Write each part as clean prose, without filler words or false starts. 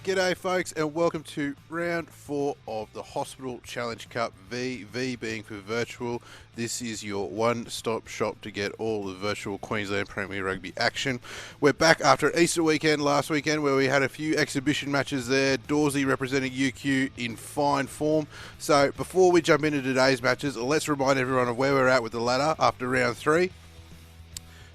G'day folks and welcome to round 4 of the Hospital Challenge Cup V being for virtual. This is your one-stop shop to get all the virtual Queensland Premier Rugby action. We're back after Easter weekend last weekend where we had a few exhibition matches there. Dawsey representing UQ in fine form. So before we jump into today's matches, let's remind everyone of where we're at with the ladder after round 3.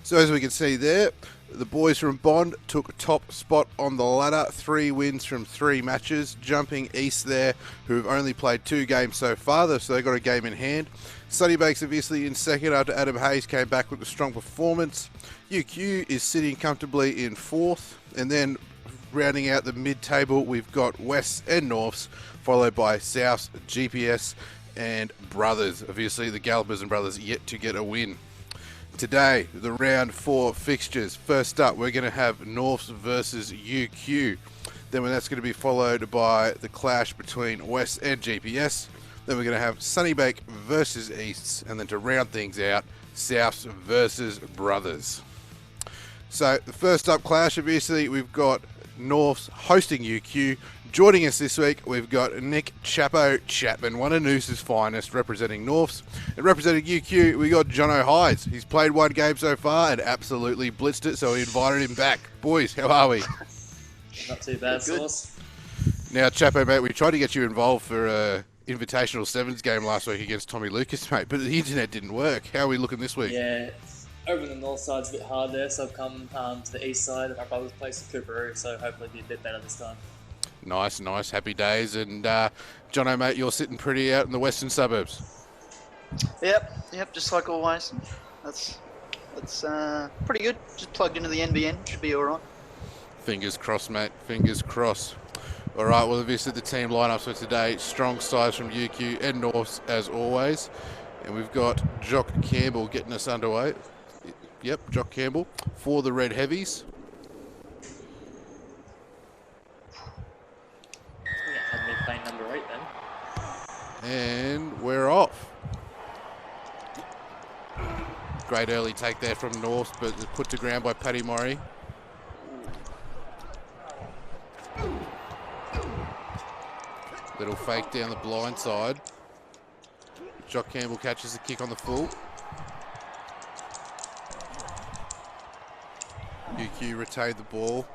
So as we can see there, the boys from Bond took top spot on the ladder, 3 wins from 3 matches. Jumping East there, who have only played 2 games so far, so they've got a game in hand. Sunnybanks obviously in second after Adam Hayes came back with a strong performance. UQ is sitting comfortably in 4th, and then rounding out the mid-table, we've got West and Norths, followed by Souths, GPS and Brothers. Obviously the Gallopers and Brothers yet to get a win. Today, the round 4 fixtures. First up, we're going to have Norths versus UQ. Then that's going to be followed by the clash between West and GPS. Then we're going to have Sunnybank versus Easts. And then to round things out, Souths versus Brothers. So the first up clash, obviously, we've got Norths hosting UQ. Joining us this week, we've got Nick Chapo Chapman, one of Noosa's finest, representing Norths. And representing UQ, we got Jono Hydes. He's played 1 game so far and absolutely blitzed it, so we invited him back. Boys, how are we? Not too bad, Sauce. Now, Chapo, mate, we tried to get you involved for a Invitational Sevens game last week against Tommy Lucas, mate, but the internet didn't work. How are we looking this week? Yeah, over on the north side's a bit hard there, so I've come to the east side of my brother's place in Cooperoo, so hopefully it'll be a bit better this time. Nice, happy days. And Jono, mate, you're sitting pretty out in the western suburbs. Yep, just like always. That's pretty good. Just plugged into the NBN, should be all right. Fingers crossed, mate. Fingers crossed. All right, well, obviously the team lineups for today. Strong sides from UQ and Norths, as always. And we've got Jock Campbell getting us underway. Yep, Jock Campbell for the Red Heavies. Had me playing number 8 then. And we're off. Great early take there from North, but put to ground by Paddy Murray. Little fake down the blind side. Jock Campbell catches the kick on the full. UQ retained the ball.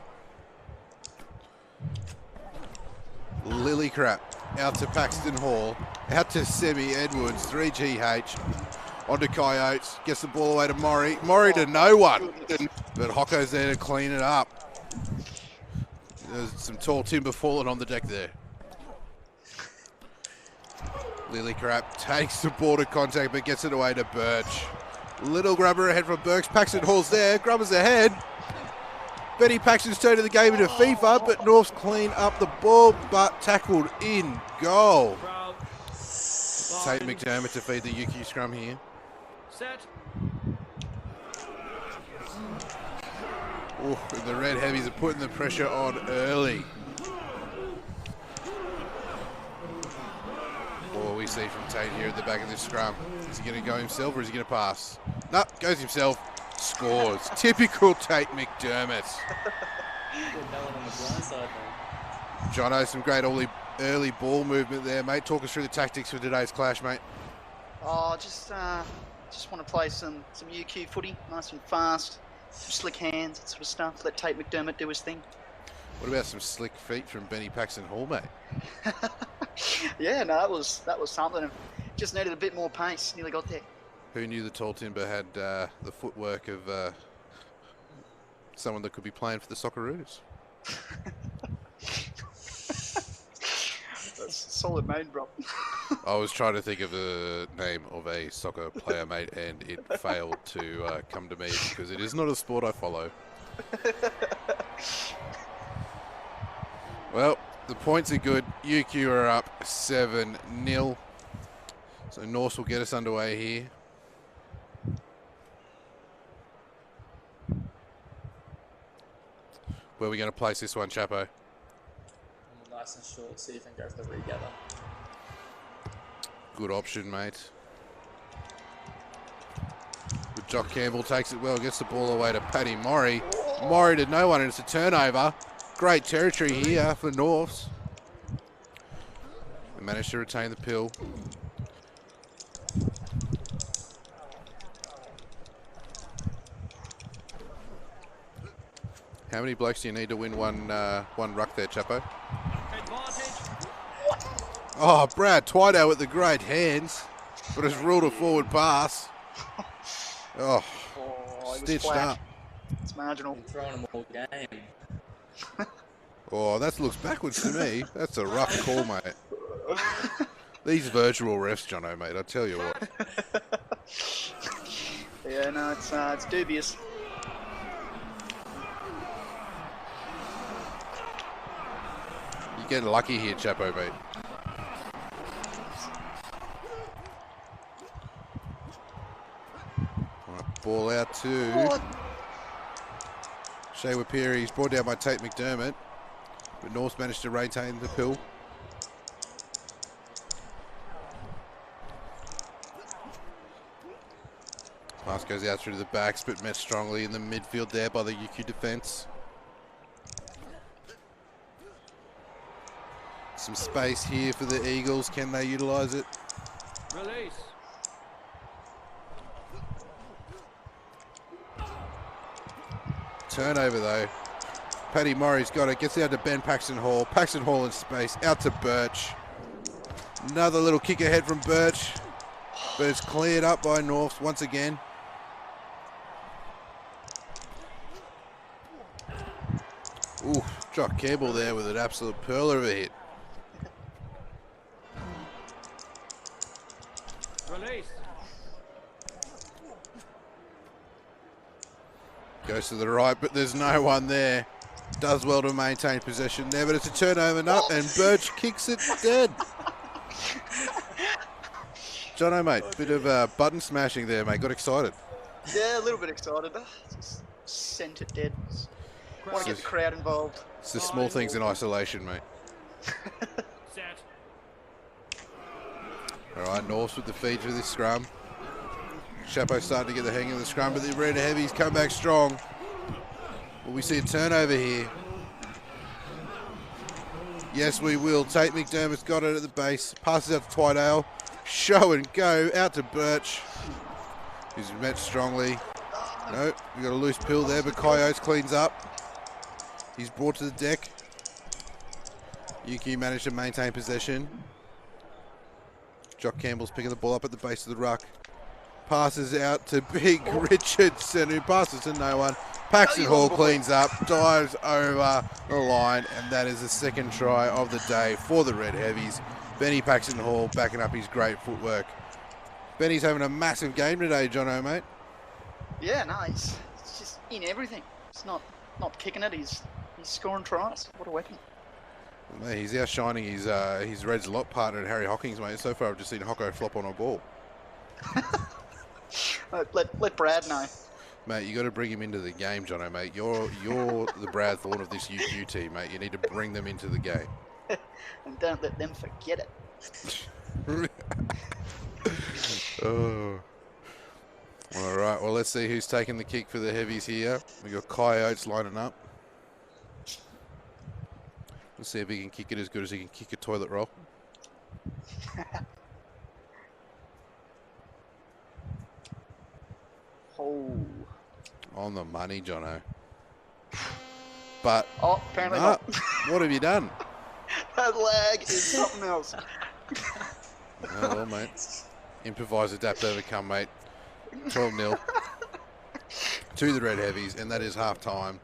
Lillycrap out to Paxton Hall, out to Semi Edwards, 3GH, onto Coyotes, gets the ball away to Murray to no one, but Hocko's there to clean it up. There's some tall timber falling on the deck there. Lillycrap takes the ball to contact but gets it away to Birch. Little grubber ahead from Burks, Paxton Hall's there, grubbers ahead. Benny Paxton's turned the game into FIFA, but Norths clean up the ball, but tackled in goal. Tate McDermott to feed the UQ scrum here. Set. Ooh, and the Red Heavies are putting the pressure on early. What we see from Tate here at the back of this scrum. Is he going to go himself or is he going to pass? No, goes himself. Scores. Typical Tate McDermott. Jono, some great early ball movement there, mate. Talk us through the tactics for today's clash, mate. Oh, just want to play some UQ footy, nice and fast, slick hands, that sort of stuff. Let Tate McDermott do his thing. What about some slick feet from Benny Paxton Hall, mate? Yeah, no, that was something. Just needed a bit more pace. Nearly got there. Who knew the tall timber had the footwork of someone that could be playing for the Socceroos? That's a solid name, bro. I was trying to think of the name of a soccer player, mate, and it failed to come to me because it is not a sport I follow. Well, the points are good. UQ are up 7-0. So Norths will get us underway here. Where are we going to place this one, Chapo? Nice and short, see if we can go for the regather. Good option, mate. But Jock Campbell takes it well, gets the ball away to Paddy Murray. Murray to no one, and it's a turnover. Great territory here for Norths. They managed to retain the pill. How many blokes do you need to win one ruck there, Chapo? Oh, Brad Twido with the great hands, but has ruled a forward pass. Oh, stitched up. It's marginal. Been throwing them all game. Oh, that looks backwards to me. That's a rough call, mate. These virtual refs, Jono, mate, I tell you what. Yeah, no, it's dubious. You're getting lucky here, Chapo, mate. Right, ball out to Shea Wapiri. He's brought down by Tate McDermott, but North managed to retain the pill. Pass goes out through the backs, but met strongly in the midfield there by the UQ defence. Some space here for the Eagles. Can they utilise it? Release. Turnover though. Paddy Murray's got it. Gets out to Ben Paxton Hall. Paxton Hall in space. Out to Birch. Another little kick ahead from Birch. But it's cleared up by North once again. Ooh, Jock Campbell there with an absolute pearler of a hit. Release. Goes to the right, but there's no one there. Does well to maintain possession there, but it's a turnover nut, and Birch kicks it dead. Jono, mate, bit of button smashing there, mate. Got excited. Yeah, a little bit excited. Just sent it dead. Want to get the crowd involved. It's the small things in isolation, mate. Set. All right, Norths with the feed for this scrum. Chapo starting to get the hang of the scrum, but the Red Heavies come back strong. Will we see a turnover here? Yes, we will. Tate McDermott's got it at the base. Passes out to Twydale. Show and go out to Birch. He's met strongly. No, we got a loose pill there, but Coyotes cleans up. He's brought to the deck. UQ managed to maintain possession. Jock Campbell's picking the ball up at the base of the ruck. Passes out to Big Richardson, who passes to no one. Paxton Hall cleans up, dives over the line, and that is the second try of the day for the Red Heavies. Benny Paxton Hall backing up his great footwork. Benny's having a massive game today, Jono, mate. Yeah, no, he's just in everything. It's not kicking it. He's scoring tries. What a weapon. Mate, he's outshining his Reds lot partner, Harry Hockings, mate. So far, I've just seen Hocko flop on a ball. Let Brad know. Mate, you got to bring him into the game, Jono, mate. You're the Brad Thorne of this UQ team, mate. You need to bring them into the game. And don't let them forget it. Oh. All right, well, let's see who's taking the kick for the Heavies here. We got Coyotes lining up. Let's see if he can kick it as good as he can kick a toilet roll. Oh. On the money, Jono. But Oh, apparently nah, not. what have you done? That lag is something else. Oh, well, mate. Improvise, adapt, overcome, mate. 12-0 to the Red Heavies, and that is half-time.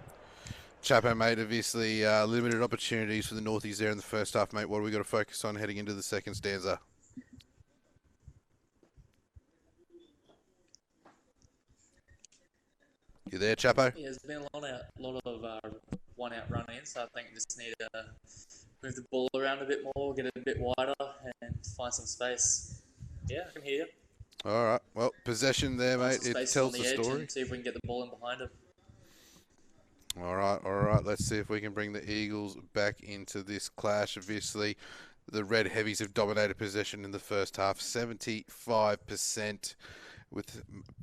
Chapo, mate, obviously limited opportunities for the Northies there in the first half, mate. What do we got to focus on heading into the second stanza? You there, Chapo? Yeah, there's been a lot of one-out run-ins, so I think we just need to move the ball around a bit more, get it a bit wider, and find some space. Yeah, I can hear you. All right. Well, possession there, Find mate. some It space tells on the edge story. and see if we can get the ball in behind him. All right. Let's see if we can bring the Eagles back into this clash. Obviously, the Red Heavies have dominated possession in the first half, 75%.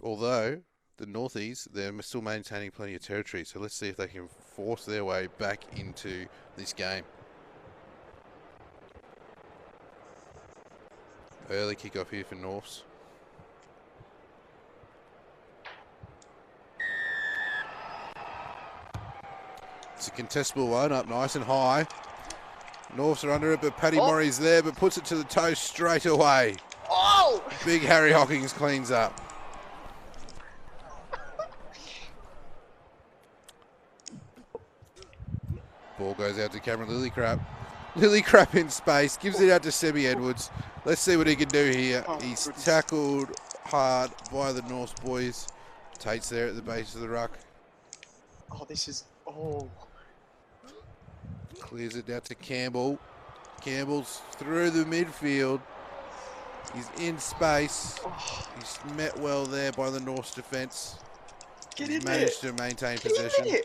Although the Northies, they're still maintaining plenty of territory. So let's see if they can force their way back into this game. Early kickoff here for Norths. It's a contestable one, up nice and high. Norths are under it, but Paddy Murray's there, but puts it to the toe straight away. Oh! Big Harry Hockings cleans up. Ball goes out to Cameron Lillycrap. Lillycrap in space, gives it out to Sebby Edwards. Let's see what he can do here. He's tackled hard by the Norths boys. Tate's there at the base of the ruck. Oh, this is... Oh. Clears it down to Campbell. Campbell's through the midfield. He's in space. He's met well there by the Norths defence. He's managed to maintain possession.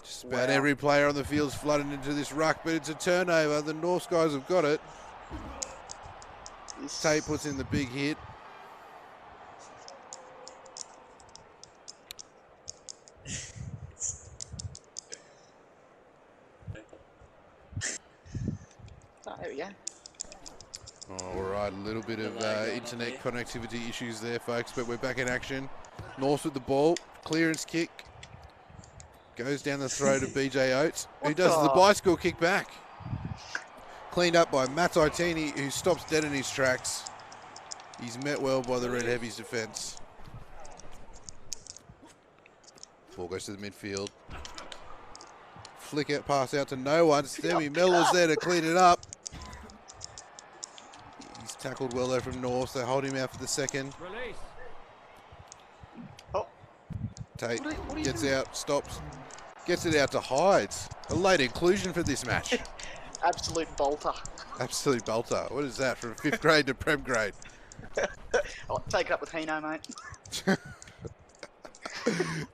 Just about every player on the field's flooded into this ruck, but it's a turnover. The Norths guys have got it. Tate puts in the big hit. There we go. All right, a little bit of internet connectivity issues there, folks, but we're back in action. Norths with the ball, clearance kick. Goes down the throat of BJ Oates, who does the bicycle kick back. Cleaned up by Matt Itini, who stops dead in his tracks. He's met well by the Red Heavies defence. Ball goes to the midfield. Flick out, pass out to no one. Stevie Mellor's there to clean it up. He's tackled well there from North. They hold him out for the second. Release. Oh. Tate What are you gets doing? out, stops, gets it out to Hides. A late inclusion for this match. Absolute bolter. Absolute bolter. What is that, from 5th grade to Prem grade? Oh, take it up with Hino, mate.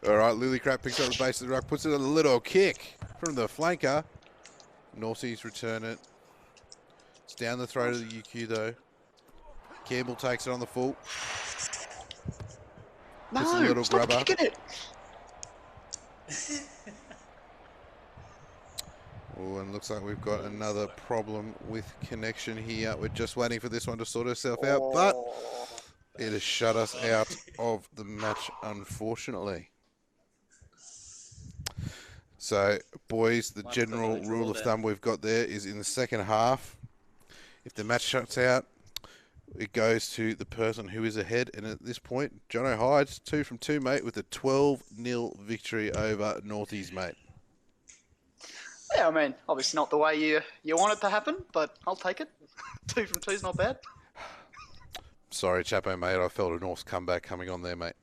All right, Lillycrap picks up the base of the ruck, puts it on a little kick from the flanker. Northies return it. It's down the throat of the UQ though. Campbell takes it on the full. No, Just a little stop grubber. kicking it. Oh, and looks like we've got another problem with connection here. We're just waiting for this one to sort itself out, but it has shut us out of the match, unfortunately. So, boys, the general rule of thumb we've got there is in the second half, if the match shuts out, it goes to the person who is ahead. And at this point, Jono Hides, 2 from 2, mate, with a 12-0 victory over Northies, mate. Yeah, I mean, obviously not the way you want it to happen, but I'll take it. 2 from 2 is not bad. Sorry, Chapo, mate. I felt a North's comeback coming on there, mate.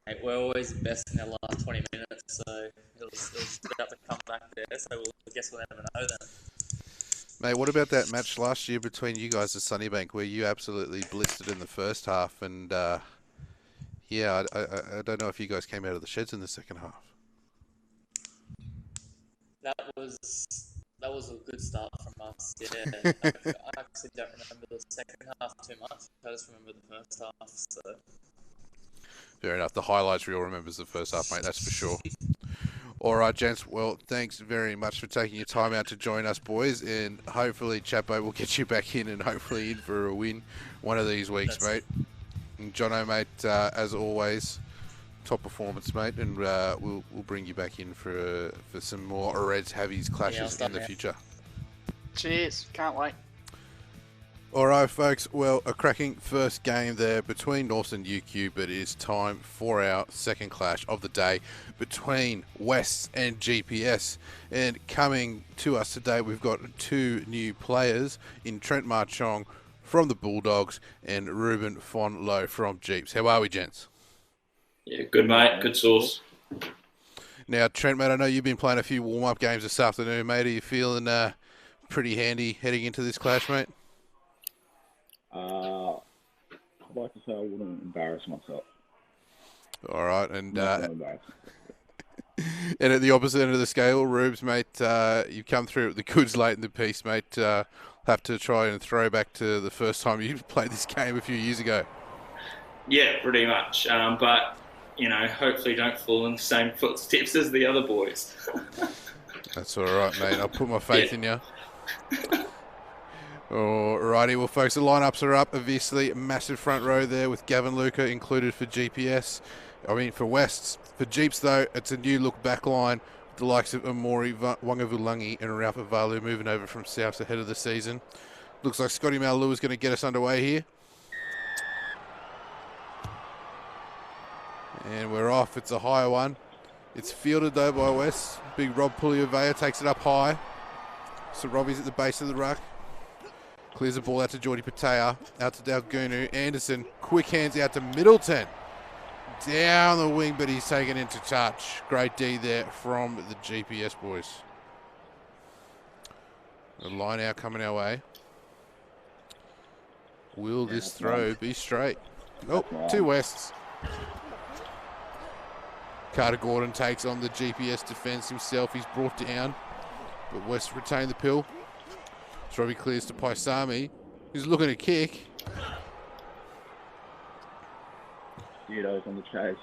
Mate, we're always the best in our last 20 minutes, so it was about to come back there, so I guess we'll never know then. Mate, what about that match last year between you guys at Sunnybank where you absolutely blistered in the first half and, yeah, I don't know if you guys came out of the sheds in the second half. That was a good start from us, yeah. I actually don't remember the second half too much. I just remember the first half, so... Fair enough. The highlights reel remembers the first half, mate, that's for sure. All right, gents. Well, thanks very much for taking your time out to join us, boys. And hopefully, Chapo will get you back in and hopefully in for a win one of these weeks, mate. And Jono, mate, as always, top performance, mate. And we'll bring you back in for some more Reds Heavies clashes in the future. Cheers. Can't wait. All right, folks. Well, a cracking first game there between Norths and UQ, but it is time for our second clash of the day between Wests and GPS. And coming to us today, we've got 2 new players in Trent Marchong from the Bulldogs and Ruben Fonlo from Jeeps. How are we, gents? Yeah, good, mate. Good sauce. Now, Trent, mate, I know you've been playing a few warm-up games this afternoon, mate. Are you feeling pretty handy heading into this clash, mate? I'd like to say I wouldn't embarrass myself. All right, and Not gonna embarrass myself. and at the opposite end of the scale, Rubes, mate, you've come through the goods late in the piece, mate. have to try and throw back to the first time you played this game a few years ago. Yeah, pretty much. But, hopefully don't fall in the same footsteps as the other boys. That's all right, mate. I'll put my faith in you. Alrighty, well, folks, the lineups are up. Obviously, a massive front row there with Gavin Luca included for GPS. For Wests. For Jeeps, though, it's a new look back line with the likes of Amori Wangavulangi and Ralph Avalu moving over from South ahead of the season. Looks like Scotty Malu is going to get us underway here. And we're off. It's a higher one. It's fielded, though, by West. Big Rob Puliovea takes it up high. So Robbie's at the base of the ruck. Clears the ball out to Jordy Patea. Out to Dalgunu. Anderson. Quick hands out to Middleton. Down the wing, but he's taken into touch. Great D there from the GPS boys. The line out coming our way. Will this throw be straight? Nope, two Wests. Carter Gordon takes on the GPS defence himself. He's brought down, but West retain the pill. So Robbie clears to Paisami. He's looking to kick. Judo's on the chase.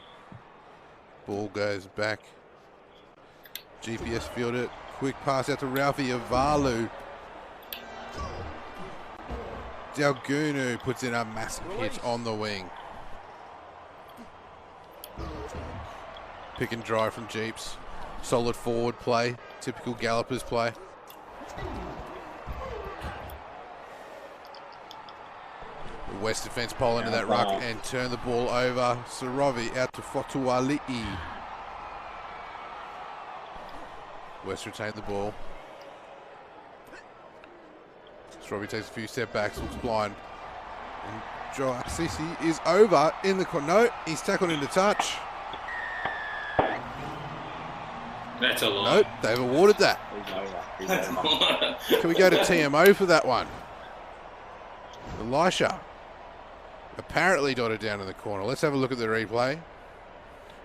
Ball goes back. GPS field it. Quick pass out to Ralphie Avalu. Dalgunu puts in a massive hit on the wing. Pick and drive from Jeeps. Solid forward play. Typical Gallopers play. The West defence pole into that ruck and turn the ball over. Saravi out to Fotuali'i. West retain the ball. Saravi takes a few step backs, looks blind. And Joe Assisi is over in the corner. No, he's tackled into touch. That's a lot. Nope, they've awarded that. He's over. Can we go to TMO for that one? Elisha apparently dotted down in the corner. Let's have a look at the replay.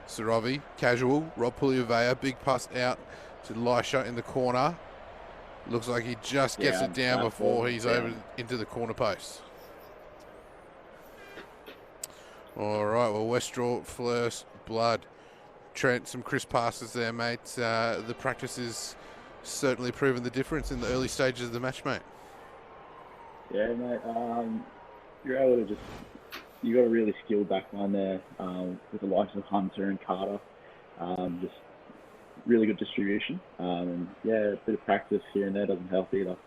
Saravi, casual. Rob Puliovea, big pass out to Elisha in the corner. Looks like he just gets it down before he's over into the corner post. All right, well, Westdraw, Fleurs, Blood. Trent, some crisp passes there, mate. The practice has certainly proven the difference in the early stages of the match, mate. Yeah, mate. You're able to you got a really skilled back line there with the likes of Hunter and Carter. Just really good distribution. And yeah, a bit of practice here and there doesn't help either.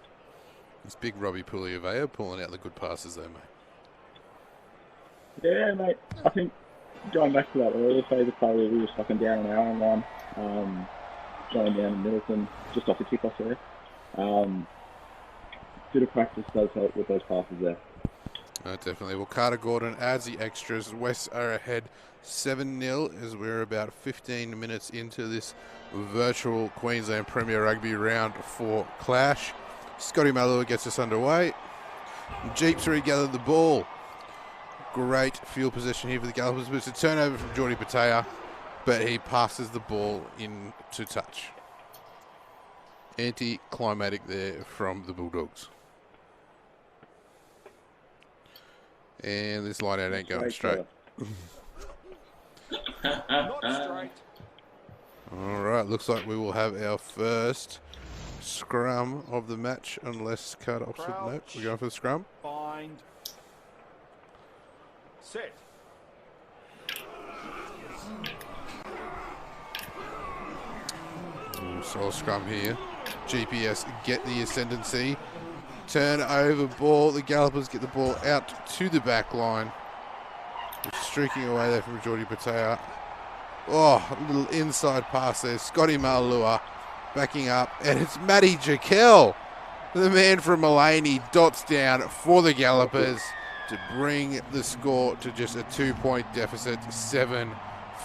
It's big Robbie Puliovea pulling out the good passes there, mate. Yeah, mate. I think going back to that earlier phase of play where we were sucking down an hour line, going down to Middleton, just off the kickoff there. Bit of practice does help with those passes there. Definitely. Well, Carter Gordon adds the extras. West are ahead 7-0 as we're about 15 minutes into this virtual Queensland Premier Rugby Round 4 clash. Scotty Malua gets us underway. Jeeps regather the ball. Great field position here for the Gallopers. It's a turnover from Jordy Patea, but he passes the ball into touch. Anti-climatic there from the Bulldogs. And this line out ain't going straight. Not straight. All right, looks like we will have our first scrum of the match, unless Carter opposite. Nope, we're going for the scrum. Bind. Set. Solid scrum here. GPS get the ascendancy. Turn over ball. The Gallopers get the ball out to the back line. Streaking away there from Jordy Patea. Oh, a little inside pass there. Scotty Malua backing up. And it's Matty Jekyll, the man from Mullaney, dots down for the Gallopers to bring the score to just a 2-point deficit, 7-5.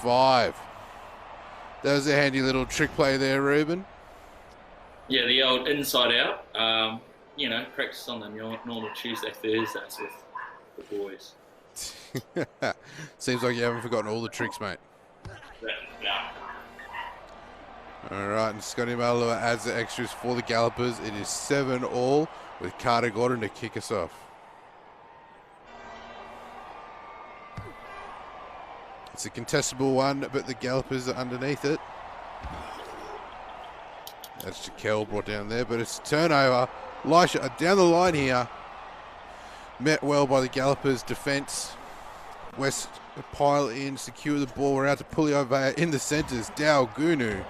That was a handy little trick play there, Ruben. Yeah, the old inside out. Practice on the normal Tuesday, Thursdays with the boys. Seems like you haven't forgotten all the tricks, mate. Yeah. All right, and Scotty Malua adds the extras for the Gallopers. It is 7-all with Carter Gordon to kick us off. It's a contestable one, but the Gallopers are underneath it. That's Jaquel brought down there, but it's a turnover. Elisha down the line here. Met well by the Gallopers' defence. West pile in, secure the ball. We're out to Puliovea in the centres. Dao Gunu.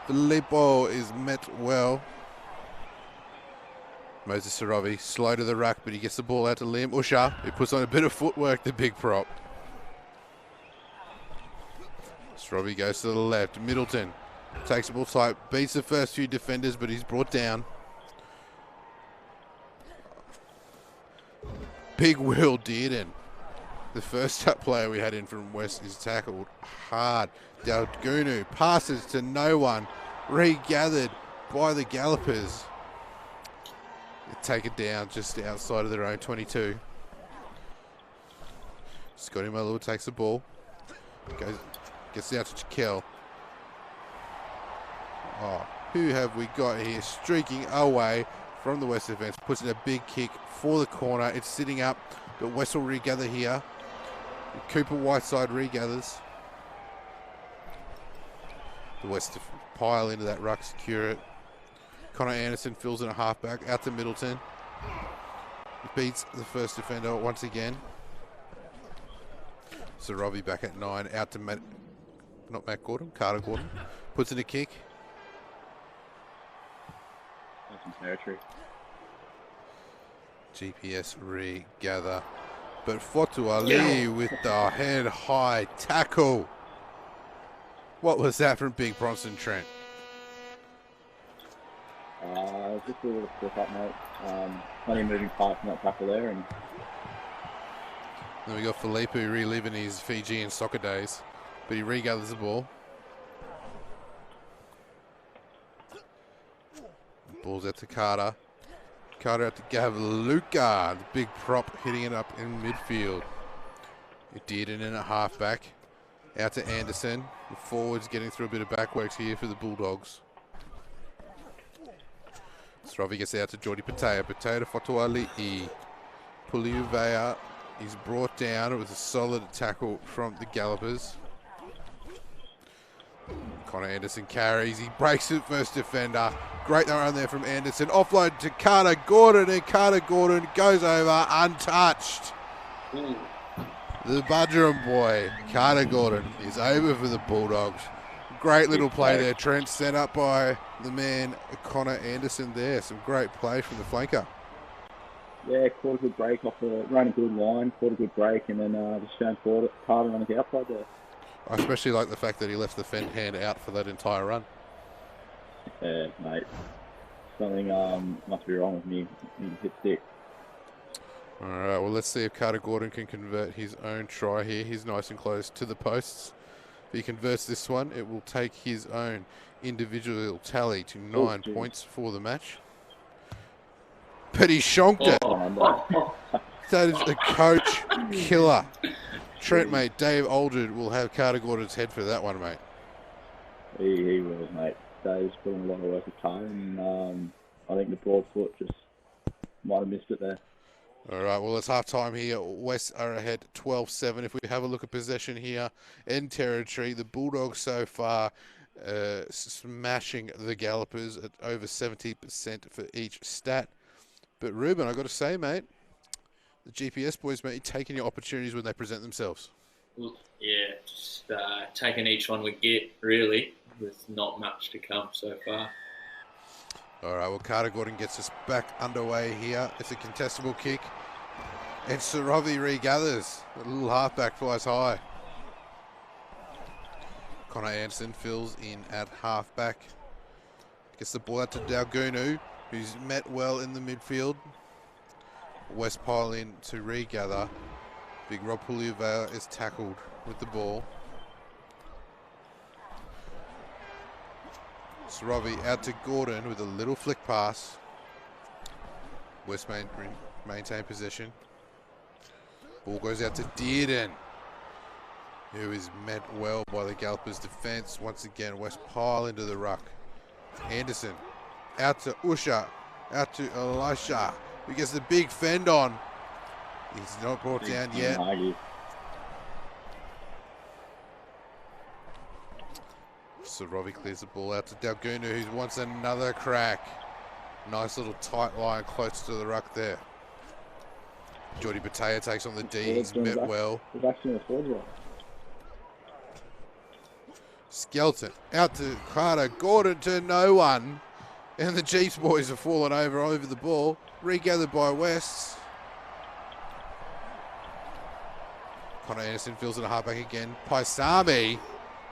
Filippo is met well. Moses Saravi slow to the ruck, but he gets the ball out to Liam Usher, who puts on a bit of footwork, the big prop. Saravi goes to the left. Middleton takes the ball tight, beats the first few defenders, but he's brought down. Big Will Dearden. The first up player we had in from West is tackled hard. Dalgunu passes to no one. Regathered by the Gallopers. They take it down just outside of their own 22. Scotty Malua takes the ball. Gets out to Jaquel. Oh, who have we got here? Streaking away from the West defence. Puts in a big kick for the corner. It's sitting up, but West will regather here. Cooper Whiteside regathers. The West pile into that ruck, secure it. Connor Anderson fills in a halfback, out to Middleton. He beats the first defender once again. So Robbie back at 9, out to Carter Gordon. Puts in a kick. That's some territory. GPS regather. But Fotu Ali with the head high tackle. What was that from Big Bronson Trent? Just a little slip up, mate. Plenty of moving parts in that tackle there. And then we got Felipe reliving his Fijian soccer days. But he regathers the ball. Ball's out to Carter. Carter out to Gavluka. The big prop hitting it up in midfield. It did it in a halfback. Out to Anderson. The forwards getting through a bit of backworks here for the Bulldogs. Sravi gets out to Jordi Patea. Patea to Fotuali'i. Puliuvea is brought down with a solid tackle from the Gallopers. Connor Anderson carries. He breaks the first defender. Great run there from Anderson. Offload to Carter Gordon, and Carter Gordon goes over untouched. Ooh. The Budgerum boy, Carter Gordon, is over for the Bulldogs. Great little play there, Trent, set up by the man Connor Anderson there. Some great play from the flanker. yeah, caught a good break off ran a good line, caught a good break, and then just found Carter on the outside there. I especially like the fact that he left the fend hand out for that entire run. Yeah, mate. Something must be wrong with me. He hit stick. All right, well, let's see if Carter Gordon can convert his own try here. He's nice and close to the posts. If he converts this one, it will take his own individual tally to 9 points for the match. But he shonked it. Oh, no. That is a coach killer. Trent, mate, Dave Aldred will have Carter Gordon's head for that one, mate. He will, mate. Dave's put in a lot of work at time, and I think the broad foot just might have missed it there. All right, well, it's half-time here. West are ahead 12-7. If we have a look at possession here in territory, the Bulldogs so far smashing the Gallopers at over 70% for each stat. But, Ruben, I've got to say, mate, the GPS boys, mate, taking your opportunities when they present themselves. Yeah, just taking each one we get, really, with not much to come so far. All right, well, Carter Gordon gets us back underway here. It's a contestable kick. And Saravi regathers. The little halfback flies high. Connor Anderson fills in at halfback. Gets the ball out to Dalgunu, who's met well in the midfield. West pile in to regather. Big Rob Puliuvea is tackled with the ball. Saravi out to Gordon with a little flick pass. West maintain possession. Ball goes out to Dearden, who is met well by the Gallopers defence. Once again, West pile into the ruck. Anderson out to Usha, out to Elisha, who gets the big fend on. He's not brought down yet. Sorovi clears the ball out to Dalguna, who wants another crack. Nice little tight line close to the ruck there. Jordy Bataya takes on the D. He's met well. Skelton out to Carter. Gordon to no one. And the Jeeps boys have fallen over the ball. Regathered by West. Connor Anderson fills in a halfback again. Paisami.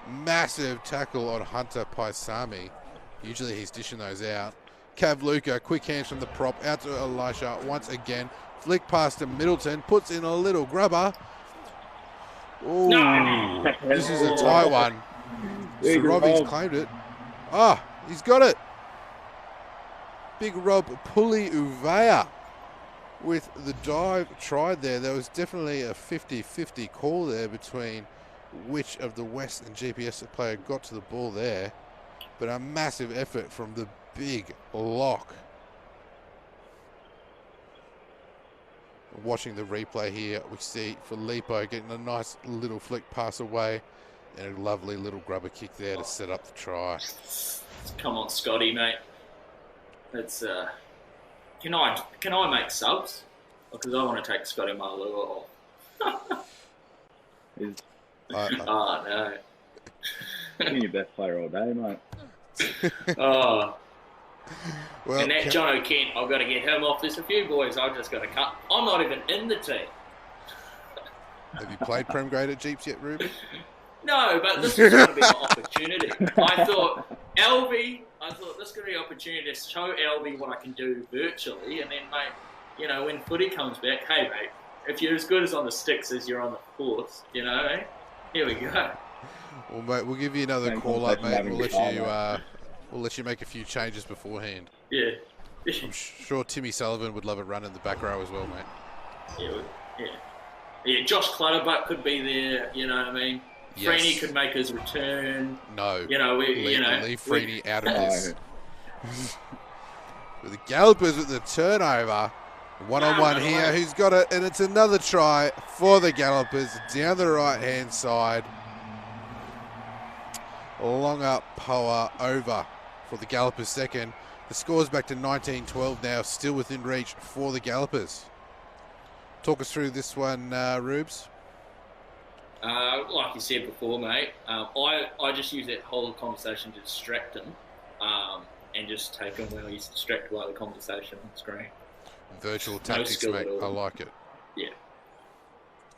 Massive tackle on Hunter Paisami. Usually he's dishing those out. Cav Luca, quick hands from the prop. Out to Elisha once again. Flick past to Middleton. Puts in a little grubber. Ooh, this is a tight one. Sorovi's claimed it. Ah, he's got it. Big Rob Puli Uvea with the dive tried there. There was definitely a 50-50 call there between which of the West and GPS player got to the ball there. But a massive effort from the big lock. Watching the replay here, we see Filippo getting a nice little flick pass away and a lovely little grubber kick there to set up the try. Come on, Scotty, mate. It's can I make subs? Because I want to take Scotty Malua off. Oh no. You're your best player all day, mate. Oh. Well, And that John O'Kent, I've got to get him off. There's a few boys I've just got to cut. I'm not even in the team. have you played Prem Grade at Jeeps yet, Ruben? No, but this is going to be my opportunity. I thought this is going to be an opportunity to show Albie what I can do virtually, and then, mate, you know, when footy comes back, hey, mate, if you're as good as on the sticks as you're on the course, you know, eh? Here we go. Well, mate, we'll give you another call up, mate. We'll let you make a few changes beforehand. Yeah. I'm sure Timmy Sullivan would love a run in the back row as well, mate. Yeah, Josh Clutterbuck could be there, you know what I mean? Yes. Freeney could make his return. No. You know, leave Freeney out of this. With the Gallopers with the turnover. One-on-one here. Who's got it? And it's another try for the Gallopers down the right-hand side. Longer Poa over for the Gallopers second. The score's back to 19-12 now, still within reach for the Gallopers. Talk us through this one, Rubes. Like you said before, mate, I just use that whole conversation to distract him and just take him while he's distracted by the conversation on the screen. Virtual tactics, mate. I like it. Yeah.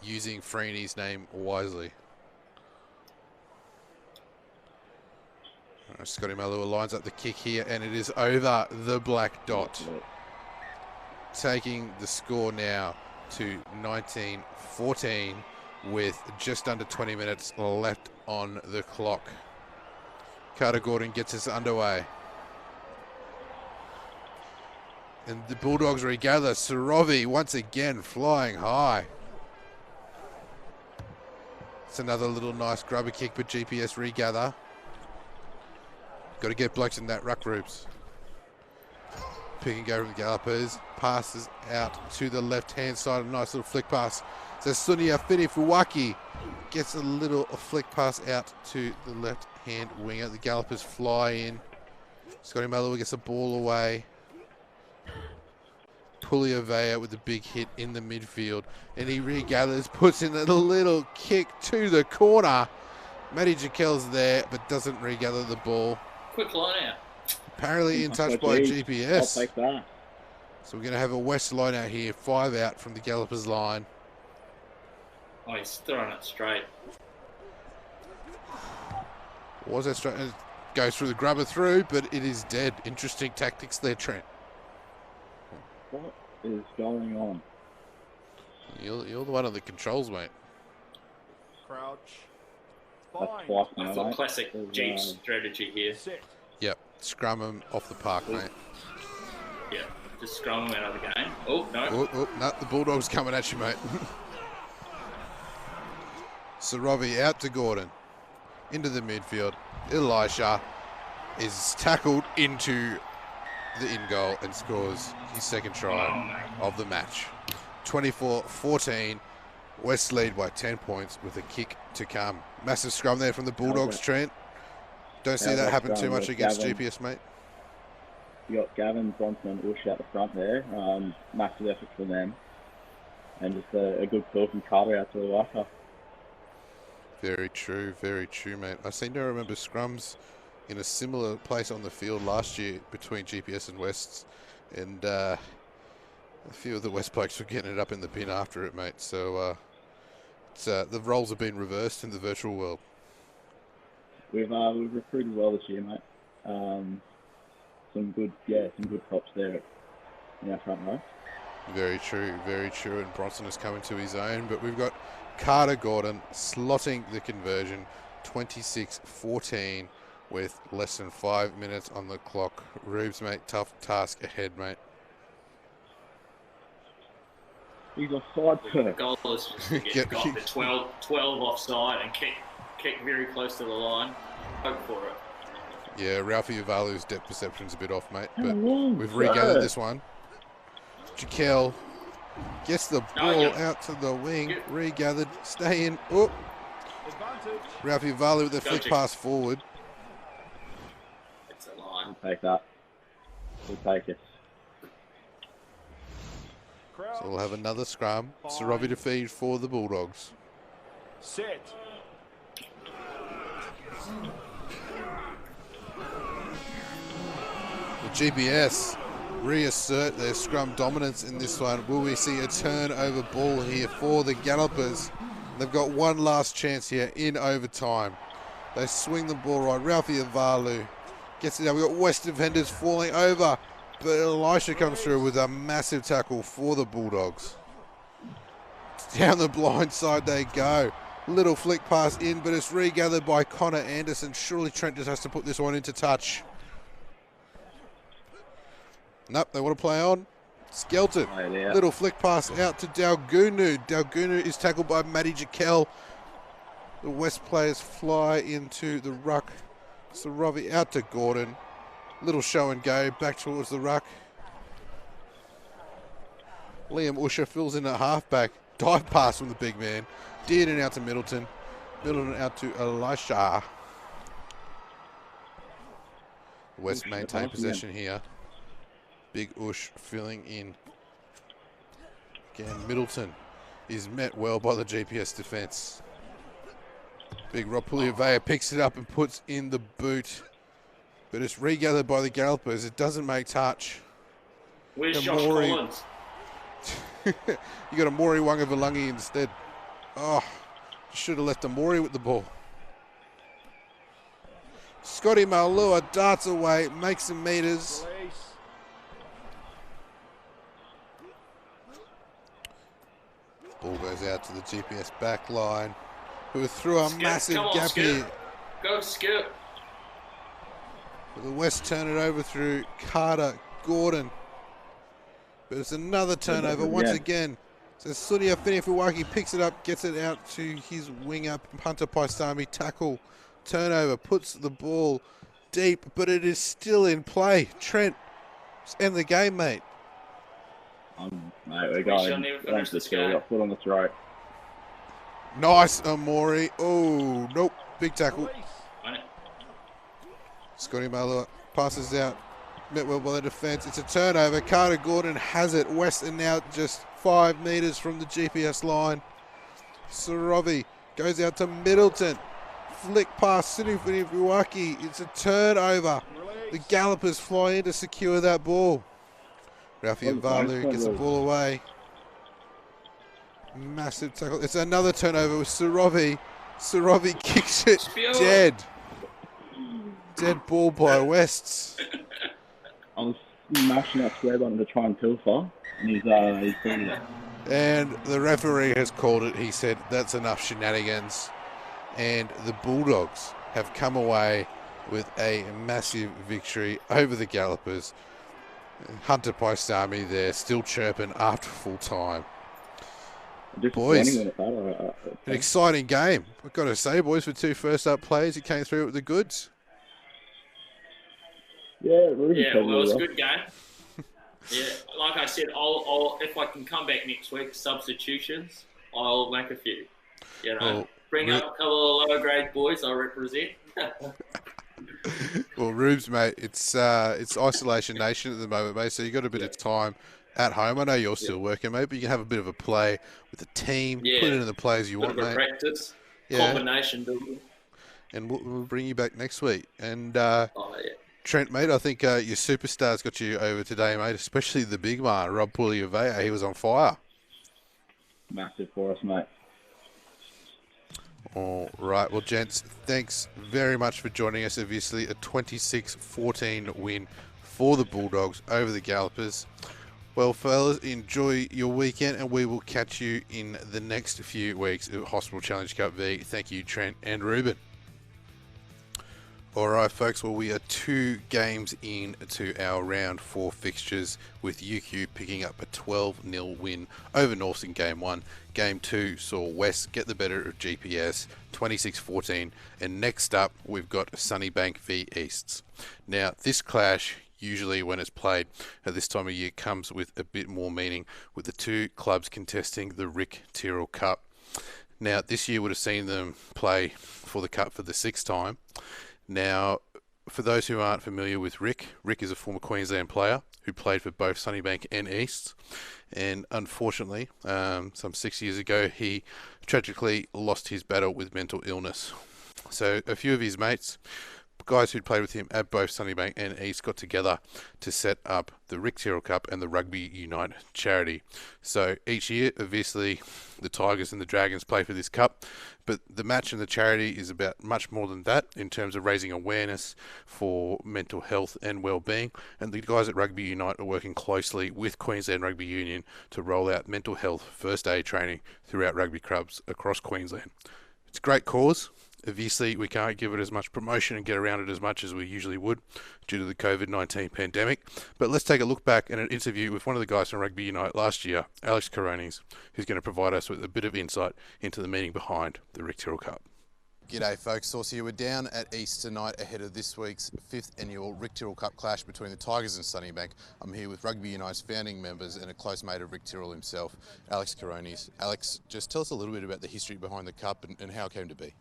Using Freeney's name wisely. Scotty Malua lines up the kick here, and it is over the black dot. Taking the score now to 19-14 with just under 20 minutes left on the clock. Carter Gordon gets us underway. And the Bulldogs regather. Sorovi once again flying high. It's another little nice grubber kick, but GPS regather. Got to get blokes in that ruck groups. Pick and go from the Gallopers. Passes out to the left-hand side. A nice little flick pass. So Sunia Finifuwaki gets a little flick pass out to the left-hand winger. The Gallopers fly in. Scotty Malua gets the ball away. Puliovea with a big hit in the midfield. And he regathers, puts in a little kick to the corner. Matty Jaquel's there, but doesn't regather the ball. Quick line out. Apparently in touch by GPS. I'll take that. So we're going to have a West line out here. 5 out from the Gallopers line. Oh, he's throwing it straight. Was that straight? It goes through the grubber through, but it is dead. Interesting tactics there, Trent. What is going on? You're the one on the controls, mate. Crouch. That's Fine. twice I now, thought mate. classic There's, Jeep strategy here. Set. Yep. Scrum him off the park, mate. Yeah, just scrum him out of the game. Oh, no. No, the Bulldogs coming at you, mate. Sorovi out to Gordon. Into the midfield. Elisha is tackled into the in goal and scores his second try of the match. 24-14. West lead by 10 points with a kick to come. Massive scrum there from the Bulldogs, Trent. Don't see that happen too much against GPS, mate. You got Gavin, Bronson, and Ush out the front there. Massive effort for them. And just a good call from Carter out to the wiper. Very true, mate. I seem to remember scrums in a similar place on the field last year between GPS and Wests, and a few of the West blokes were getting it up in the bin after it, mate. So the roles have been reversed in the virtual world. We've recruited well this year, mate. Some good props there in our front row. Very true, and Bronson has come into his own, but we've got Carter Gordon slotting the conversion, 26-14 with less than 5 minutes on the clock. Rubes, mate, tough task ahead, mate. He's offside, sir. The goal is just to get got the 12 offside and kick very close to the line. Hope for it. Yeah, Ralphie Uvalu's depth perception's a bit off, mate, but we've regathered this one. Jaquel gets the ball out to the wing, regathered, stay in. Oh, Ralphie Uvalu with the flick pass forward. It's a line. We'll take that. We'll take it. So we'll have another scrum. Saravi to feed for the Bulldogs. Set. The GPS reassert their scrum dominance in this one. Will we see a turnover ball here for the Gallopers? They've got one last chance here in overtime. They swing the ball right. Ralphie Avalu gets it out. We've got West defenders falling over, but Elisha comes through with a massive tackle for the Bulldogs. Down the blind side they go. Little flick pass in, but it's regathered by Connor Anderson. Surely Trent just has to put this one into touch. Nope, they want to play on. Skelton. Little flick pass out to Dalgunu. Dalgunu is tackled by Matty Jaquel. The West players fly into the ruck. Saravi out to Gordon. Little show and go back towards the ruck. Liam Usher fills in at halfback. Dive pass from the big man. Dearden out to Middleton. Middleton out to Elisha. West maintain possession here. Big Ush filling in. Again, Middleton is met well by the GPS defence. Big Rob Puliavea picks it up and puts in the boot. But it's regathered by the Gallopers. It doesn't make touch. Where's Josh Collins? You got a Maury Wungavalungi instead. Oh, should have left a Maury with the ball. Scotty Malua darts away, makes some meters. Ball goes out to the GPS back line, who threw a massive gap here. Go, Skip. The West turn it over through Carter Gordon. But it's another turnover once again. So Sunia Finifuwaki picks it up, gets it out to his wing up. Hunter Paisami tackle, turnover, puts the ball deep, but it is still in play. Trent, let's end the game, mate. Mate, we're going to the skill. We got foot on the throat. Nice, Amori. Oh, nope. Big tackle. Scotty Malua passes out. Met well by the defence. It's a turnover. Carter Gordon has it. West are now just 5 metres from the GPS line. Saravi goes out to Middleton. Flick past Sinifuwaki. It's a turnover. The Gallopers fly in to secure that ball. Ralphie Valu gets the ball away. Massive tackle. It's another turnover with Saravi. Saravi kicks it dead. Dead ball by Wests. I was mashing that square button to try and pilfer, and he's doing it. And the referee has called it. He said that's enough shenanigans. And the Bulldogs have come away with a massive victory over the Gallopers. Hunter Paisami there, still chirping after full time. Boys, an exciting game. I've got to say, boys, with 2 first-up players who came through with the goods. Yeah, Ruben Yeah, played well, it was a really good game. Yeah, like I said, I'll if I can come back next week, substitutions, I'll make a few. You know, Well, bring up a couple of lower grade boys I represent. Well, Rubes, mate, it's isolation nation at the moment, mate. So you got a bit of time at home. I know you're still working, mate, but you can have a bit of a play with the team. Yeah. Put it in the players you Bit want, of a mate. practice, Yeah. combination building. And we'll bring you back next week. And Oh yeah. Trent, mate, I think your superstars got you over today, mate. Especially the big man, Rob Pugliavea. He was on fire. massive for us, mate. All right. Well, gents, thanks very much for joining us. Obviously, a 26-14 win for the Bulldogs over the Gallopers. Well, fellas, enjoy your weekend, and we will catch you in the next few weeks at Hospital Challenge Cup V. Thank you, Trent and Ruben. All right, folks. Well, we are 2 games into our round 4 fixtures, with UQ picking up a 12-0 win over Norths in Game 1. Game 2 saw West get the better of GPS, 26-14. And next up, we've got Sunnybank v Easts. Now, this clash, usually when it's played at this time of year, comes with a bit more meaning, with the 2 clubs contesting the Rick Tyrrell Cup. Now, this year would have seen them play for the Cup for the 6th time. Now, for those who aren't familiar with Rick is a former Queensland player who played for both Sunnybank and East. And unfortunately, some 6 years ago, he tragically lost his battle with mental illness. So a few of his mates, guys who'd played with him at both Sunnybank and East, got together to set up the Rick Tyrrell Cup and the Rugby Unite charity. So each year, obviously, the Tigers and the Dragons play for this cup, but the match and the charity is about much more than that in terms of raising awareness for mental health and well-being. And the guys at Rugby Unite are working closely with Queensland Rugby Union to roll out mental health first aid training throughout rugby clubs across Queensland. It's a great cause. Obviously, we can't give it as much promotion and get around it as much as we usually would due to the COVID-19 pandemic. But let's take a look back at an interview with one of the guys from Rugby Unite last year, Alex Coronis, who's going to provide us with a bit of insight into the meaning behind the Rick Tyrrell Cup. G'day folks, Sauce here. We're down at East tonight ahead of this week's 5th annual Rick Tyrrell Cup clash between the Tigers and Sunnybank. I'm here with Rugby Unite's founding members and a close mate of Rick Tyrrell himself, Alex Coronis. Alex, just tell us a little bit about the history behind the Cup and how it came to be.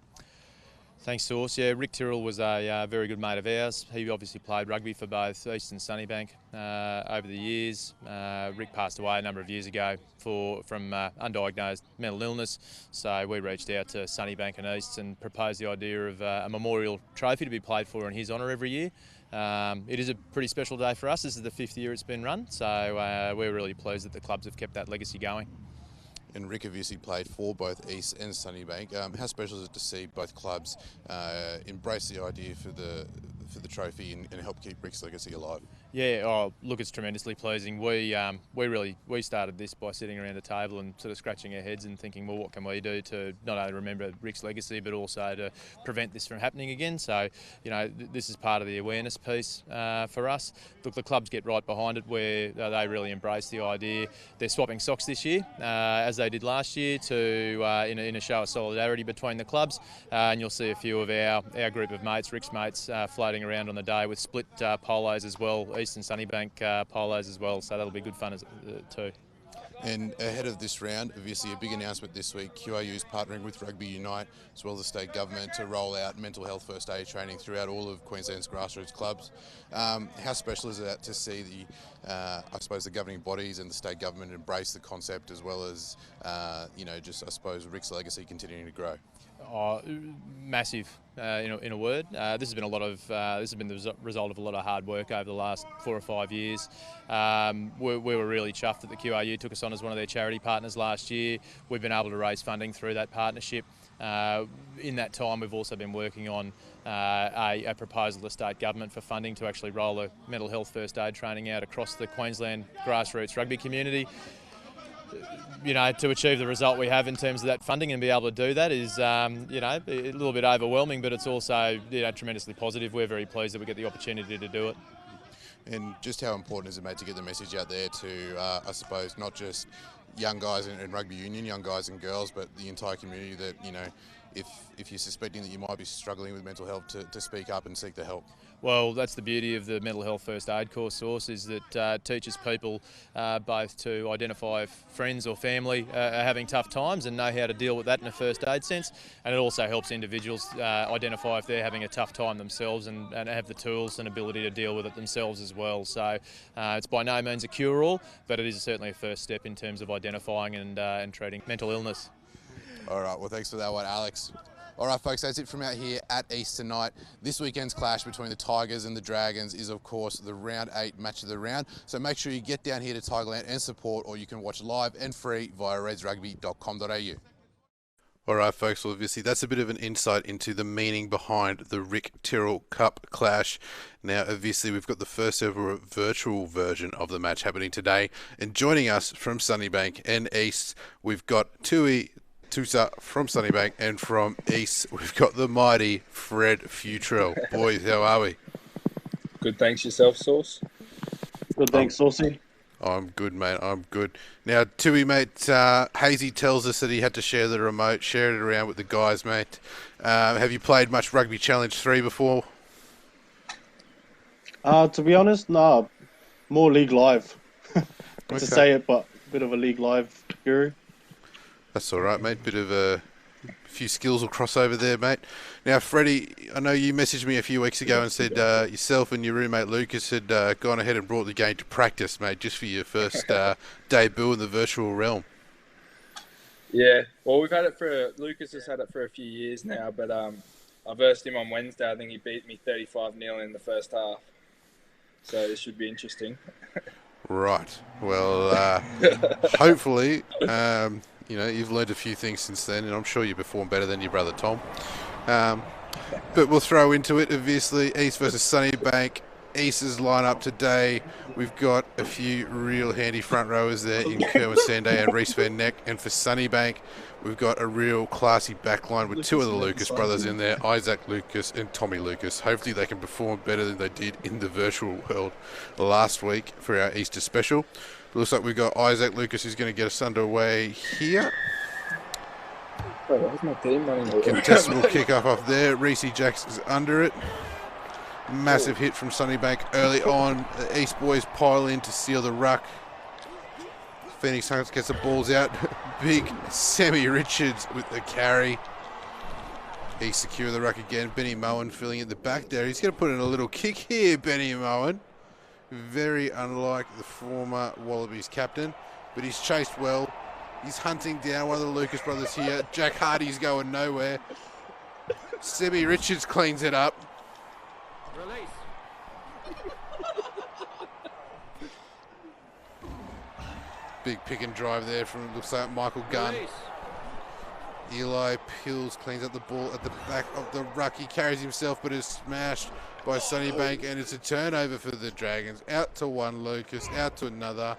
Thanks, Sauce. Yeah, Rick Tyrrell was a very good mate of ours. He obviously played rugby for both East and Sunnybank over the years. Rick passed away a number of years ago from undiagnosed mental illness. So we reached out to Sunnybank and East and proposed the idea of a memorial trophy to be played for in his honour every year. It is a pretty special day for us. This is the 5th year it's been run, so we're really pleased that the clubs have kept that legacy going. And Rick obviously played for both East and Sunnybank. How special is it to see both clubs embrace the idea for the trophy and help keep Rick's legacy alive? Yeah, oh, look, it's tremendously pleasing. We started this by sitting around a table and sort of scratching our heads and thinking, well, what can we do to not only remember Rick's legacy but also to prevent this from happening again? So, you know, this is part of the awareness piece for us. Look, the clubs get right behind it where they really embrace the idea. They're swapping socks this year, as they did last year, to in a show of solidarity between the clubs. And you'll see a few of our group of mates, Rick's mates, floating around on the day with split polos as well. East and Sunnybank polos as well, so that'll be good fun too. And ahead of this round, obviously a big announcement this week, QRU is partnering with Rugby Unite as well as the state government to roll out mental health first aid training throughout all of Queensland's grassroots clubs. How special is that to see the governing bodies and the state government embrace the concept as well as, Rick's legacy continuing to grow? Oh, massive, in a word. This has been the result of a lot of hard work over the last 4 or 5 years. We were really chuffed that the QRU took us on as one of their charity partners last year. We've been able to raise funding through that partnership. In that time, we've also been working on a proposal to state government for funding to actually roll a mental health first aid training out across the Queensland grassroots rugby community. You know, to achieve the result we have in terms of that funding and be able to do that is, a little bit overwhelming, but it's also, tremendously positive. We're very pleased that we get the opportunity to do it. And just how important is it, mate, to get the message out there to, not just young guys in rugby union, young guys and girls, but the entire community that, if you're suspecting that you might be struggling with mental health, to speak up and seek the help. Well, that's the beauty of the mental health first aid course source, is that it teaches people both to identify if friends or family are having tough times and know how to deal with that in a first aid sense, and it also helps individuals identify if they're having a tough time themselves and have the tools and ability to deal with it themselves as well. So it's by no means a cure-all, but it is certainly a first step in terms of identifying and treating mental illness. All right, well, thanks for that one, Alex. All right, folks, that's it from out here at East tonight. This weekend's clash between the Tigers and the Dragons is, of course, the round 8 match of the round. So make sure you get down here to Tigerland and support, or you can watch live and free via redsrugby.com.au. All right, folks, well, obviously that's a bit of an insight into the meaning behind the Rick Tyrrell Cup clash. Now, obviously, we've got the first ever virtual version of the match happening today. And joining us from Sunnybank and East, we've got Tui Tusa from Sunnybank, and from East, we've got the mighty Fred Futrell. Boys, how are we? Good, thanks. Yourself, Sauce? Good, thanks, Saucy. I'm good, mate. I'm good. Now, Tui, mate, Hazy tells us that he had to share the remote, share it around with the guys, mate. Have you played much Rugby Challenge 3 before? To be honest, no. More League Live. Okay. To say it, but a bit of a League Live guru. That's all right, mate. Bit of a few skills will cross over there, mate. Now, Freddie, I know you messaged me a few weeks ago and said yourself and your roommate Lucas had gone ahead and brought the game to practice, mate, just for your first debut in the virtual realm. Yeah, well, Lucas has had it for a few years now, but I versed him on Wednesday. I think he beat me 35-0 in the first half. So this should be interesting. Right. Well, hopefully... you know, you've learned a few things since then, and I'm sure you perform better than your brother Tom. But we'll throw into it, obviously. East versus Sunnybank. East's lineup today. We've got a few real handy front rowers there in Kerwin Sanday and Reece Van Neck. And for Sunnybank, we've got a real classy backline with two of the Lucas brothers in there, Isaac Lucas and Tommy Lucas. Hopefully they can perform better than they did in the virtual world last week for our Easter special. Looks like we've got Isaac Lucas who's going to get us underway here. Oh, where's my team running? Contestable kick off there. Reece Jackson's under it. Massive hit from Sunnybank early on. The East boys pile in to seal the ruck. Phoenix Suns gets the balls out. Big Sammy Richards with the carry. East secure the ruck again. Benny Moen filling in the back there. He's going to put in a little kick here, Benny Moen. Very unlike the former Wallabies captain, but he's chased well. He's hunting down one of the Lucas brothers here. Jack Hardy's going nowhere. Sammy Richards cleans it up. Release. Big pick and drive there from, looks like, Michael Gunn. Release. Eli Pills cleans up the ball at the back of the ruck. He carries himself, but is smashed by Sunnybank, and it's a turnover for the Dragons. Out to one Lucas, out to another,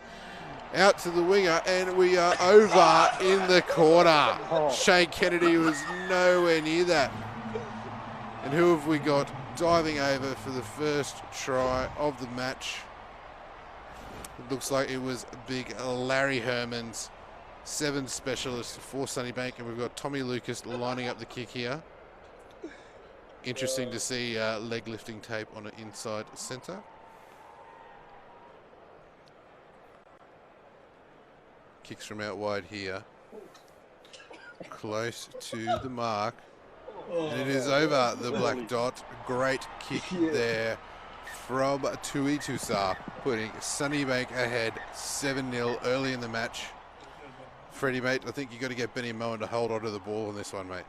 out to the winger, and we are over in the corner. Shane Kennedy was nowhere near that. And who have we got diving over for the first try of the match? It looks like it was big Larry Hermans, 7 specialists for Sunnybank, and we've got Tommy Lucas lining up the kick here. Interesting to see leg lifting tape on an inside centre. Kicks from out wide here. Close to the mark. And it is over the black dot. Great kick there from Tui Tusa, putting Sunnybank ahead 7-0 early in the match. Freddie, mate, I think you've got to get Benny Moen to hold on to the ball on this one, mate.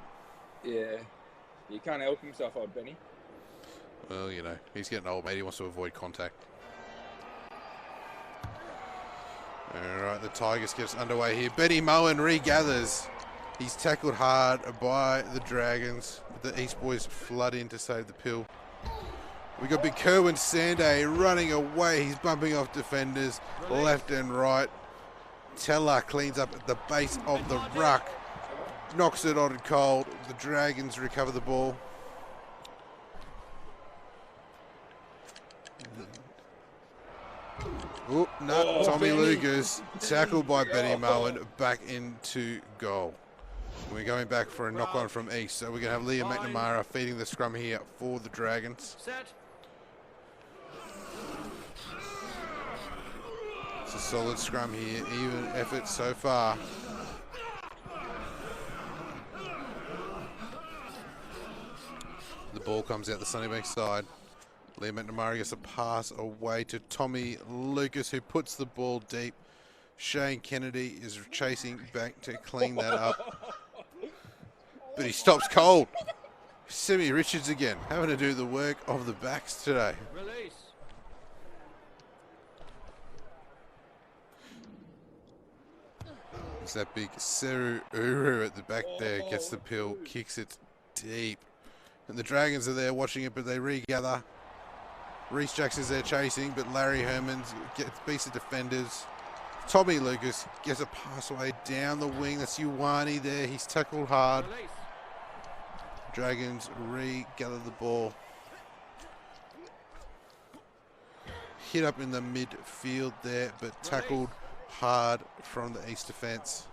Yeah. He can't help himself, old Benny. Well, you know, he's getting old, mate. He wants to avoid contact. All right, the Tigers gets underway here. Benny Moen regathers. He's tackled hard by the Dragons. The East boys flood in to save the pill. We got big Kerwin Sanday running away. He's bumping off defenders left and right. Teller cleans up at the base of the ruck. Knocks it on cold. The Dragons recover the ball. Oh, no, Tommy Lucas tackled by Benny Moen back into goal. We're going back for a knock-on from East, so we're going to have Liam McNamara feeding the scrum here for the Dragons. Set. It's a solid scrum here, even effort so far. The ball comes out the Sunnybank side. Liam McNamara gets a pass away to Tommy Lucas, who puts the ball deep. Shane Kennedy is chasing back to clean that up. But he stops cold. Semi Richards again, having to do the work of the backs today. Release. It's that big Seru Uru at the back there, gets the pill, kicks it deep. And the Dragons are there watching it, but they regather. Reece Jackson's there chasing, but Larry Herman beats the defenders. Tommy Lucas gets a pass away down the wing. That's Ioane there. He's tackled hard. Release. Dragons regather the ball. Hit up in the midfield there, but tackled hard from the East defence.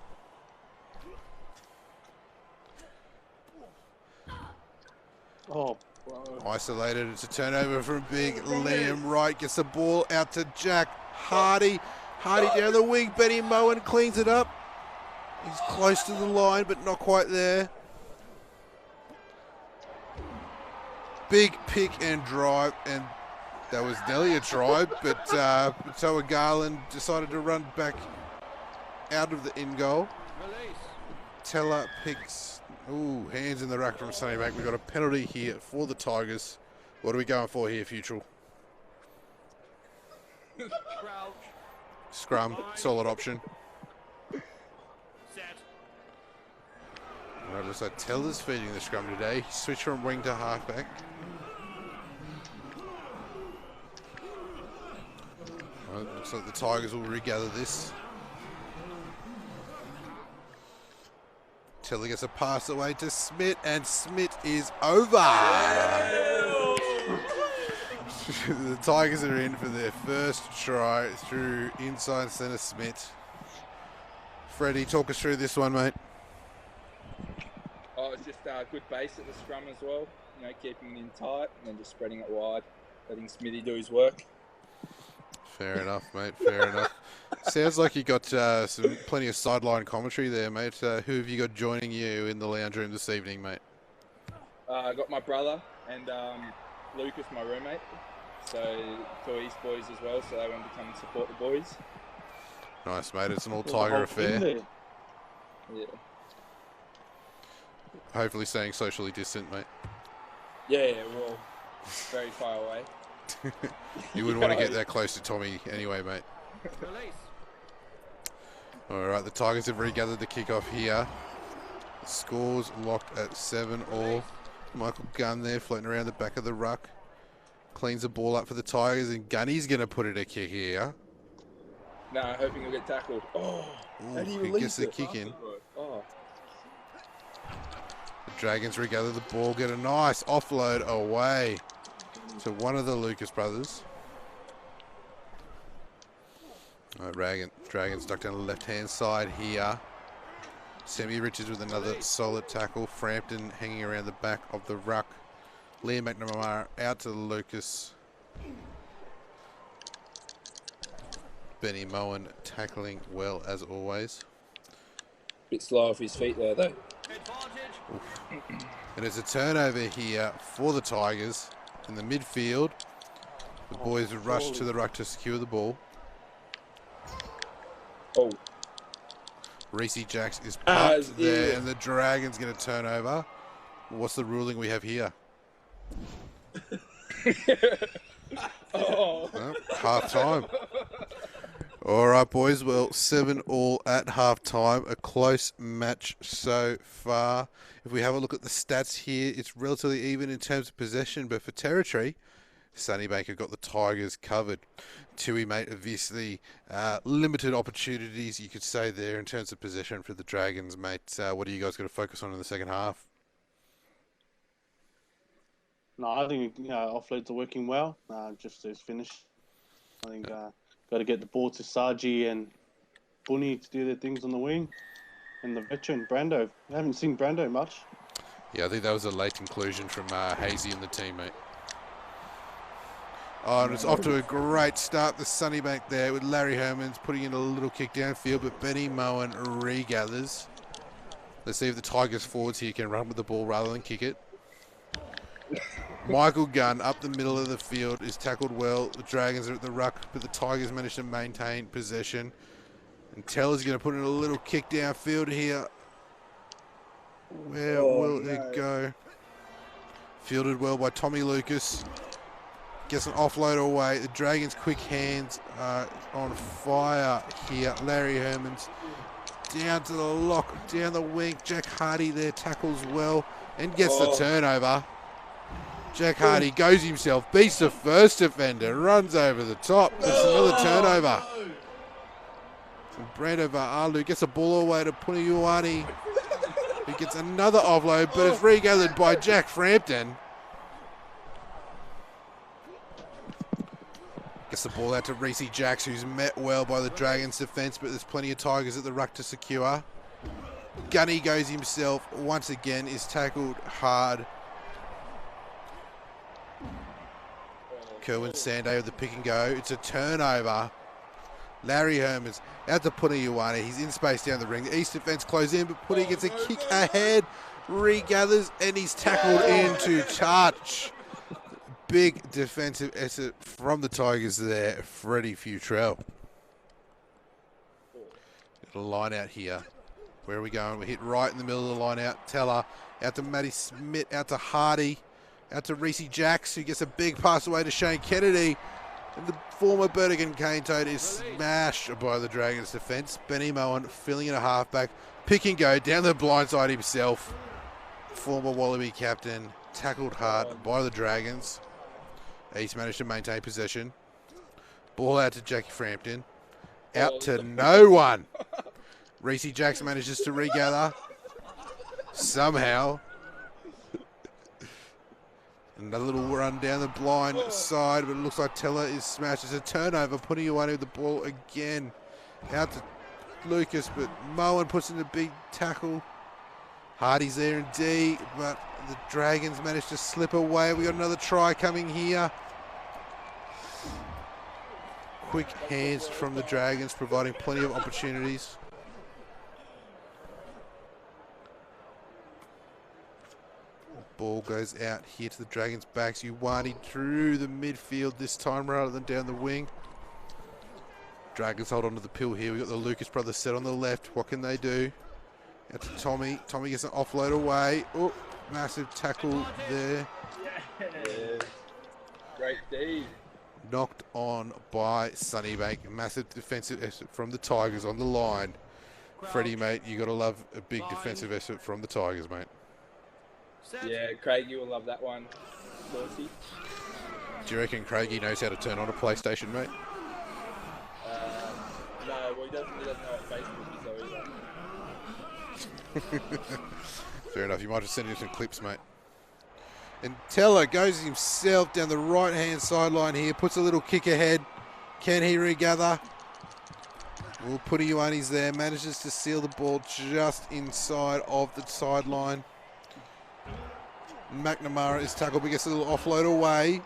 Oh, bro. Isolated. It's a turnover from big Liam Wright. Gets the ball out to Jack Hardy. Hardy down the wing. Benny Moen cleans it up. He's close to the line, but not quite there. Big pick and drive, and that was nearly a try, but Toa Garland decided to run back out of the in goal. Release. Teller picks, ooh, hands in the rack from Sunnybank. We've got a penalty here for the Tigers. What are we going for here, Futrell? Crouch. Scrum, solid option. Set. All right, looks like Teller's feeding the scrum today. Switch from wing to halfback. All right, looks like the Tigers will regather this. Teller gets a pass away to Smith, and Smith is over. The Tigers are in for their first try through inside centre Smith. Freddie, talk us through this one, mate. Oh, it's just good base at the scrum as well. You know, keeping it in tight and then just spreading it wide, letting Smithy do his work. Fair enough, mate. Fair enough. Sounds like you got plenty of sideline commentary there, mate. Who have you got joining you in the lounge room this evening, mate? I got my brother and Lucas, my roommate. So two East boys as well, so they wanted to come and support the boys. Nice, mate. It's an There's a all-Tiger whole thing affair. there. Yeah. Hopefully staying socially distant, mate. Yeah, we're all very far away. You wouldn't want to get that close to Tommy anyway, mate. Release. All right, the Tigers have regathered the kickoff here. The score's locked at 7-all. Michael Gunn there floating around the back of the ruck. Cleans the ball up for the Tigers, and Gunny's going to put it a kick here. No, hoping he'll get tackled. Oh, Ooh, and he he released gets the it. kick in. Oh, The Dragons regather the ball, get a nice offload away to one of the Lucas brothers. All right, Dragons duck down the left-hand side here. Semi Richards with another solid tackle. Frampton hanging around the back of the ruck. Liam McNamara out to Lucas. Benny Moen tackling well as always. bit slow off his feet there, though. Advantage. And it's a turnover here for the Tigers in the midfield. The boys rush to the ruck to secure the ball. Oh, Reece Jacks is Ah, pumped there, yeah. and the Dragons going to turn over. What's the ruling we have here? oh. Well, half time. All right, boys. Well, 7-all at half time. A close match so far. If we have a look at the stats here, it's relatively even in terms of possession, but for territory, Sunnybank have got the Tigers covered. Tui, mate, obviously limited opportunities, you could say, there in terms of possession for the Dragons, mate. What are you guys going to focus on in the second half? No, I think offloads are working well. Just as finish. I think got to get the ball to Saji and Bunny to do their things on the wing. and the veteran Brando. I haven't seen Brando much. Yeah, I think that was a late inclusion from Hazy and the team, mate. Oh, and it's off to a great start, the Sunnybank there, with Larry Hermans putting in a little kick downfield, but Benny Moen regathers. Let's see if the Tigers forwards here can run with the ball rather than kick it. Michael Gunn up the middle of the field is tackled well. The Dragons are at the ruck, but the Tigers manage to maintain possession. And Teller's going to put in a little kick downfield here. Where will it go? Fielded well by Tommy Lucas. Gets an offload away. The Dragons' quick hands are on fire here. Larry Hermans down to the lock, down the wing. Jack Hardy there tackles well and gets the turnover. Jack Hardy goes himself, beats the first defender, runs over the top. It's another turnover. And Brando Va'alu gets a ball away to Puniuani, who gets another offload, but it's regathered by Jack Frampton. Gets the ball out to Reese Jacks, who's met well by the Dragons' defence, but there's plenty of Tigers at the ruck to secure. Gunny goes himself, once again, is tackled hard. Kerwin Sanday with the pick and go. It's a turnover. Larry Hermans out to Puniuani. He's in space down the ring. The East defence close in, but Puni gets a kick ahead, regathers, and he's tackled into touch. Big defensive effort from the Tigers there, Freddie Futrell. Got a line out here. Where are we going? We hit right in the middle of the line out. Teller out to Matty Smith, out to Hardy, out to Reese Jacks, who gets a big pass away to Shane Kennedy. And the former Bertigan Cane Toad is smashed by the Dragons defence. Benny Moen filling in a halfback. Pick and go down the blind side himself. Former Wallaby captain tackled hard by the Dragons. He's managed to maintain possession. Ball out to Jackie Frampton. Out to no one. Reese Jacks manages to regather. Somehow. Another little run down the blind side, but it looks like Teller is smashed. It's a turnover, putting you with the ball again. Out to Lucas, but Moen puts in a big tackle. Hardy's there in D, but the Dragons managed to slip away. We got another try coming here. Quick hands from the Dragons, providing plenty of opportunities. Ball goes out here to the Dragons' backs. Ioane through the midfield this time rather than down the wing. Dragons hold on to the pill here. We've got the Lucas brothers set on the left. What can they do? Out to Tommy. Tommy gets an offload away. Oh, massive tackle there. Yeah. Great D. Knocked on by Sunnybank. Massive defensive effort from the Tigers on the line. Freddie, mate, you got to love a big defensive effort from the Tigers, mate. Yeah, Craig, you will love that one. Dorsey. Do you reckon Craigie knows how to turn on a PlayStation, mate? No, well, he doesn't know what Facebook is, so Fair enough. You might just send him some clips, mate. And Teller goes himself down the right-hand sideline here, puts a little kick ahead. Can he regather? Well, Puniuani's there, manages to seal the ball just inside of the sideline. McNamara is tackled, but gets a little offload away.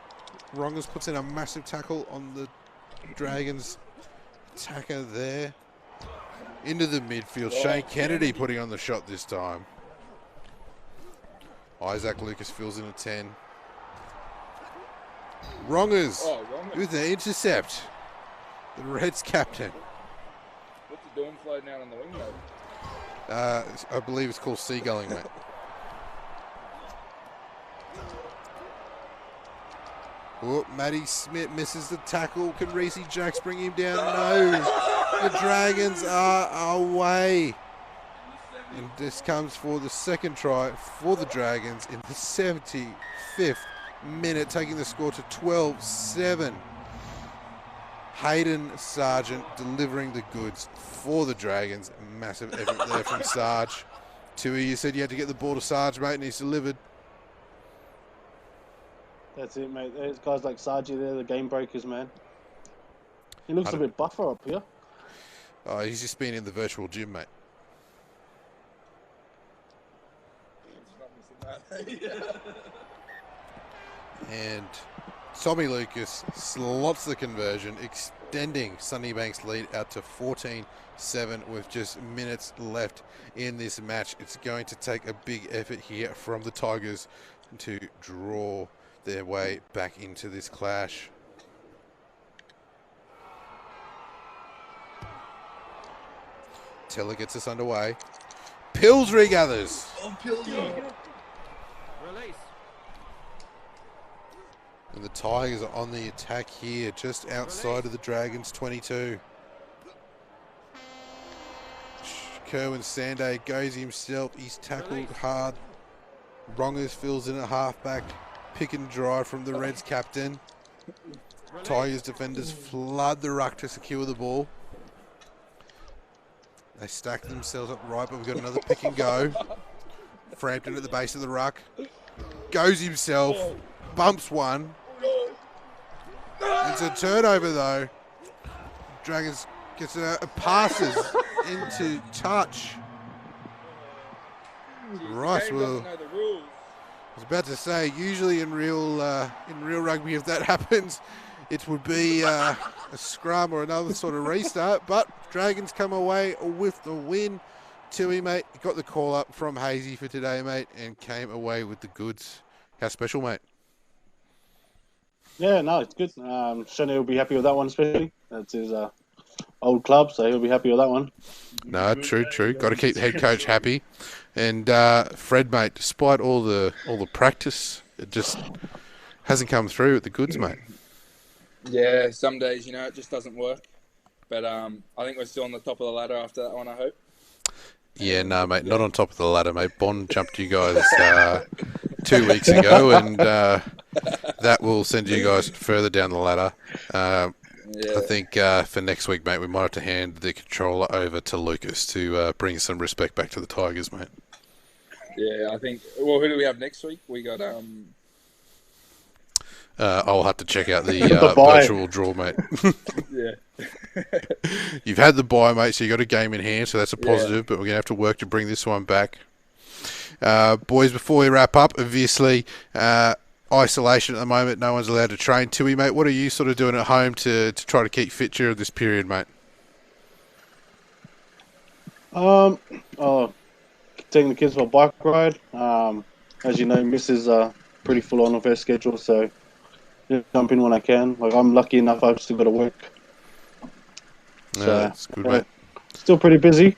Rongas puts in a massive tackle on the Dragons attacker there. Into the midfield. Shane Kennedy putting on the shot this time. Isaac Lucas fills in a 10. Rongas with the intercept. The Reds captain. What's he doing floating out on the wing, though? I believe it's called seagulling, mate. Oh, Matty Smith misses the tackle. Can Reese Jacks bring him down? No. The Dragons are away. And this comes for the second try for the Dragons in the 75th minute, taking the score to 12-7. Hayden Sargent delivering the goods for the Dragons. Massive effort there from Sarge. Tui, you said you had to get the ball to Sarge, mate, and he's delivered. That's it, mate. There's guys like Sargi there, the game breakers, man. He looks a bit buffer up here. Oh, he's just been in the virtual gym, mate. And Tommy Lucas slots the conversion, extending Sunnybank's lead out to 14-7 with just minutes left in this match. It's going to take a big effort here from the Tigers to draw their way back into this clash. Teller gets us underway. Pills regathers. Release. And the Tigers are on the attack here, just outside of the Dragons' 22. Kerwin Sanday goes himself. He's tackled hard. Rongers fills in at halfback. Pick and drive from the Reds captain. Tigers defenders flood the ruck to secure the ball. They stack themselves up right, but we've got another pick and go. Frampton at the base of the ruck. Goes himself. Bumps one. It's a turnover though. Dragons gets passes into touch. Right, well, I was about to say, usually in real rugby, if that happens, it would be a scrum or another sort of restart. But Dragons come away with the win. Tui, mate, got the call up from Hazy for today, mate, and came away with the goods. How special, mate? Yeah, no, it's good. Shani will be happy with that one, especially. That's his old club, so he'll be happy with that one. No, true. Got to keep the head coach happy. And Fred, mate, despite all the practice, it just hasn't come through with the goods, mate. Yeah, some days, it just doesn't work. But I think we're still on the top of the ladder after that one, I hope. Yeah, no, mate, not on top of the ladder, mate. Bond jumped you guys 2 weeks ago, and that will send you guys further down the ladder. I think for next week, mate, we might have to hand the controller over to Lucas to bring some respect back to the Tigers, mate. Yeah, I think. Well, who do we have next week? We got. I'll have to check out the virtual draw, mate. Yeah. You've had the bye, mate, so you got a game in hand, so that's a positive, but we're going to have to work to bring this one back. Boys, before we wrap up, obviously, isolation at the moment, no one's allowed to train. Tui, mate, what are you sort of doing at home to try to keep fit during this period, mate? Taking the kids for a bike ride. As you know, Mrs. pretty full on with her schedule, so jump in when I can. Like, I'm lucky enough I've still got to work. So, that's good, mate. Still pretty busy.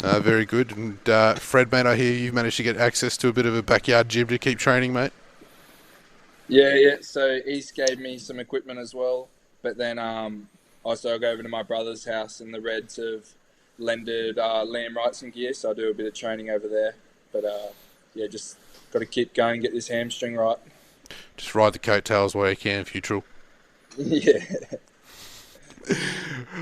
Very good. And Fred, mate, I hear you've managed to get access to a bit of a backyard gym to keep training, mate. Yeah. So East gave me some equipment as well. But then also I go over to my brother's house, and the Reds have lended Liam Wright some gear, so I do a bit of training over there. But just got to keep going, get this hamstring right. Just ride the coattails while you can, Futrell. Yeah.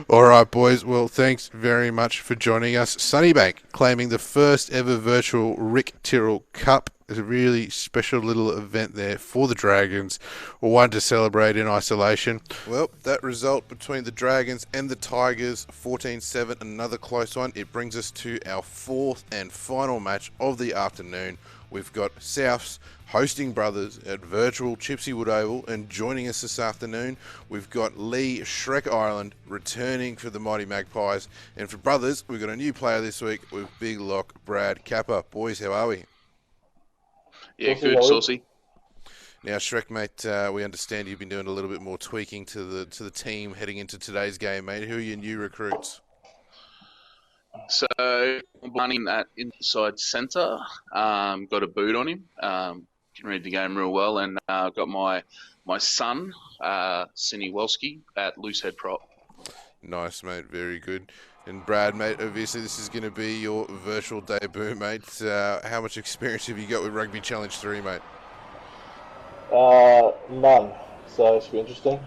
All right, boys. Well, thanks very much for joining us. Sunnybank claiming the first ever virtual Rick Tyrrell Cup. It's a really special little event there for the Dragons, one to celebrate in isolation. Well, that result between the Dragons and the Tigers, 14-7, another close one. It brings us to our fourth and final match of the afternoon. We've got Souths hosting Brothers at virtual Chipsy Wood Oval, and joining us this afternoon, we've got Lee Shrek Ireland returning for the Mighty Magpies. And for Brothers, we've got a new player this week with Big Lock Brad Kappa. Boys, how are we? Yeah, good, Saucy. Now, Shrek, mate, we understand you've been doing a little bit more tweaking to the team heading into today's game, mate. Who are your new recruits? So, running at inside centre, got a boot on him. Can read the game real well, and got my son, Cinny Welski, at loosehead prop. Nice, mate. Very good. And Brad, mate, obviously this is going to be your virtual debut, mate. How much experience have you got with Rugby Challenge 3, mate? None. So it should be interesting.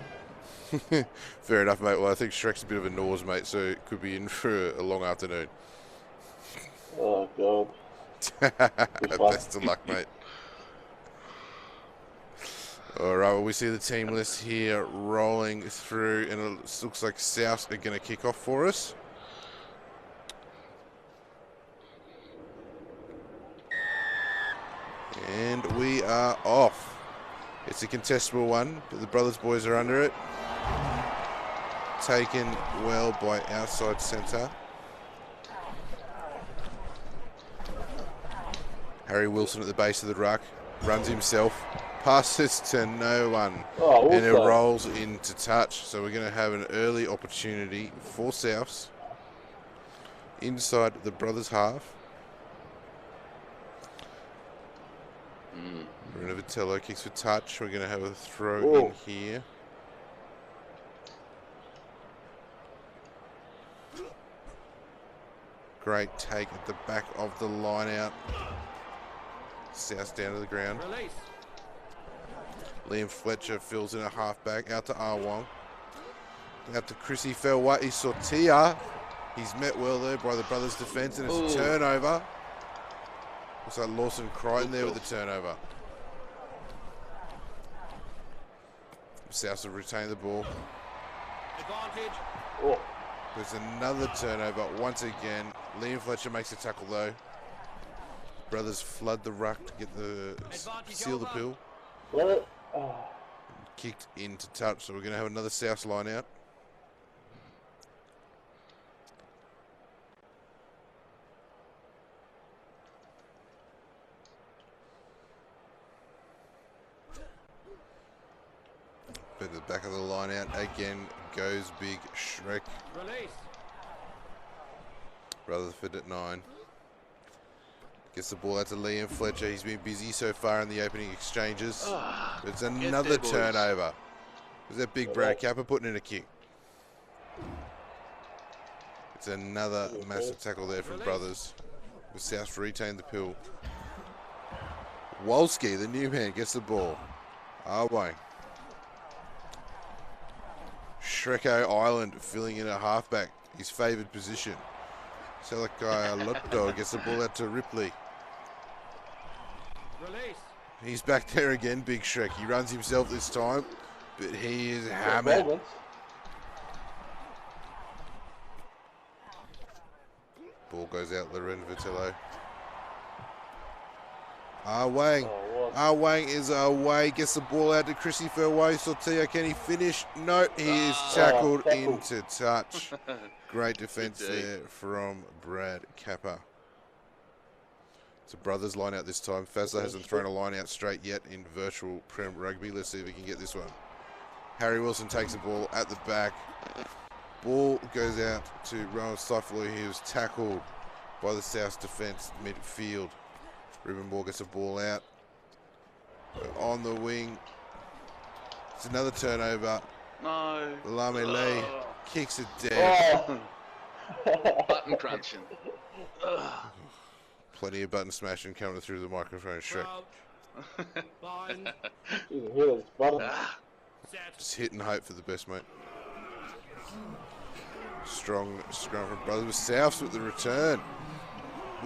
Fair enough, mate. Well, I think Shrek's a bit of a nose, mate, so it could be in for a long afternoon. Oh, God. Best of luck, mate. All right, well, we see the team list here rolling through, and it looks like South are going to kick off for us. And we are off. It's a contestable one, but the Brothers boys are under it. Taken well by outside centre. Harry Wilson at the base of the ruck. Runs himself. Passes to no one. Oh, and it also. rolls into touch. So we're going to have an early opportunity for Souths. Inside the Brothers half. Bruno Vitello kicks for touch. We're going to have a throw in here. Great take at the back of the line out. South down to the ground. Release. Liam Fletcher fills in a halfback. Out to Arwong. Out to Chrissy Felway. Sortia. He's met well there by the Brothers' defence, and it's a turnover. Looks like Lawson Crichton there with the turnover. South have retained the ball. Advantage. There's another turnover once again. Liam Fletcher makes a tackle though. Brothers flood the ruck to get the seal the pill. Kicked into touch, so we're going to have another South line out. But the back of the line out again goes Big Shrek. Release. Rutherford at 9. Gets the ball out to Liam Fletcher. He's been busy so far in the opening exchanges. But it's another turnover. Is that Big Brad Kappa putting in a kick? It's another massive tackle there from Brothers. With South retain the pill. Wolski, the new man, gets the ball. Arway. Shreko Island filling in a halfback, his favoured position. Salakai Lotto gets the ball out to Ripley. Release. He's back there again, Big Shrek. He runs himself this time, but he is hammered. Ball goes out, Loren Vitello. Wang. Wang is away, gets the ball out to Chrissy Fairway. Sortia, can he finish? No, he is tackled into touch. Great defence there from Brad Kappa. It's a Brothers line out this time. Fazler hasn't thrown a line out straight yet in virtual Prem Rugby. Let's see if he can get this one. Harry Wilson takes the ball at the back. Ball goes out to Rowan Seifele, who was tackled by the South defence midfield. Ruben Moore gets a ball out. On the wing. It's another turnover. No. Lame Lee kicks it down. Button crunching. Plenty of button smashing coming through the microphone, Shrek. Just hit and hope for the best, mate. Strong scrum from Brothers with Souths with the return.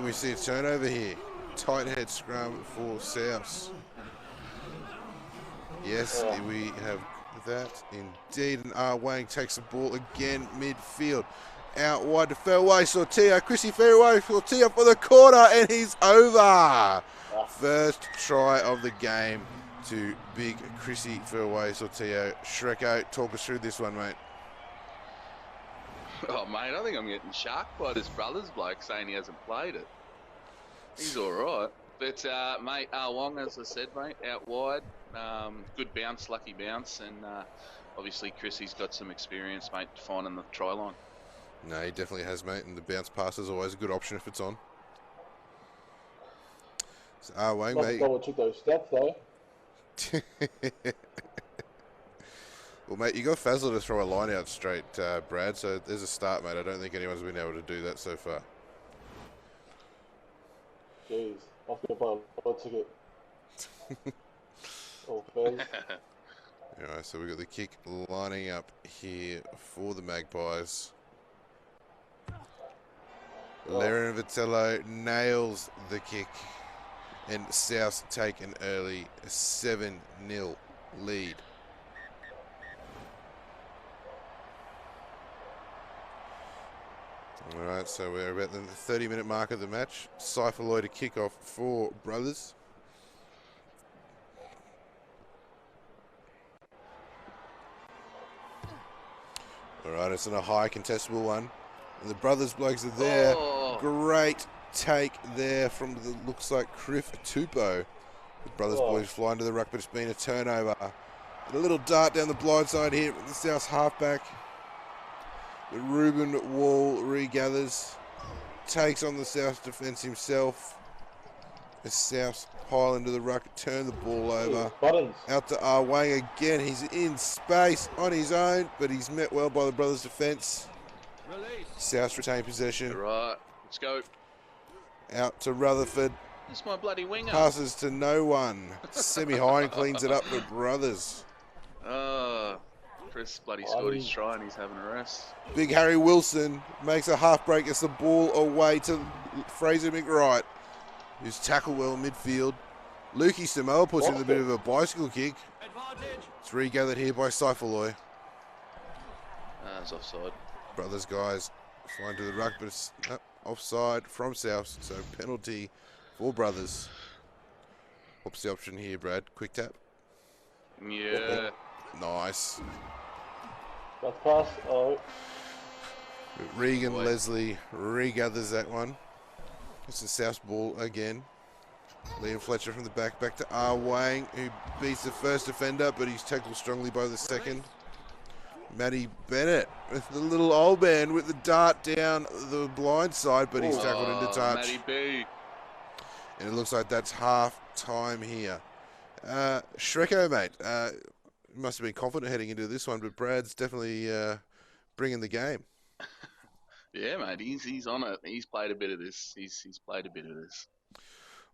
We see a turnover here. Tight head scrum for Souths. Yes, we have that indeed. And Wang takes the ball again midfield. Out wide to Fairway, Sortia, Chrissy Fairway, Sortia for the corner, and he's over. First try of the game to Big Chrissy Fairway, Sortia. Shreko, talk us through this one, mate. Oh, mate, I think I'm getting sharked by this Brothers bloke saying he hasn't played it. He's all right. But, mate, Wong, as I said, mate, out wide. Good bounce, lucky bounce. And obviously Chrissy's got some experience, mate, finding the try line. No, he definitely has, mate. And the bounce pass is always a good option if it's on. So, Wang, mate. Double took those steps, though. Well, mate, you got Fazler to throw a line out straight, Brad. So there's a start, mate. I don't think anyone's been able to do that so far. Jeez, I was going to buy a lot ticket. Oh, Faz. Alright, so we've got the kick lining up here for the Magpies. Laren Vitello nails the kick, and South take an early 7-0 lead. Alright, so we're about the 30-minute mark of the match. Seifele to kick off for Brothers. All right, it's in a high contestable one. And the brothers blokes are there. Oh. Great take there from the looks like Criff Tupou. The brothers boys flying to the ruck, but it's been a turnover. And a little dart down the blind side here with the South halfback. The Ruben Wall regathers. Takes on the South defence himself. The South pile into the ruck, turn the ball over. Out to Ah Wang again. He's in space on his own, but he's met well by the brothers' defence. South retain possession. Right, let's go. Out to Rutherford. It's my bloody winger. Passes to no one. Semi-high cleans it up for brothers. Chris bloody scored his try and he's having a rest. Big Harry Wilson makes a half break, gets the ball away to Fraser McWright, who's tackled well in midfield. Lukey Samoa puts in a bit of a bicycle kick. It's regathered here by Seifaloy. It's offside. Brothers guys flying to the ruck, but it's offside from South, so penalty for brothers. What's the option here, Brad? Quick tap? Yeah. Nice. That's pass. Oh. Regan Leslie regathers that one. It's the South's ball again. Liam Fletcher from the back to Ah Wang, who beats the first defender, but he's tackled strongly by the second. Matty Bennett with the little old man with the dart down the blind side, but he's tackled into touch. Matty B. And it looks like that's half time here. Shreko, mate, must have been confident heading into this one, but Brad's definitely bringing the game. Yeah, mate, he's on it. He's played a bit of this. He's played a bit of this.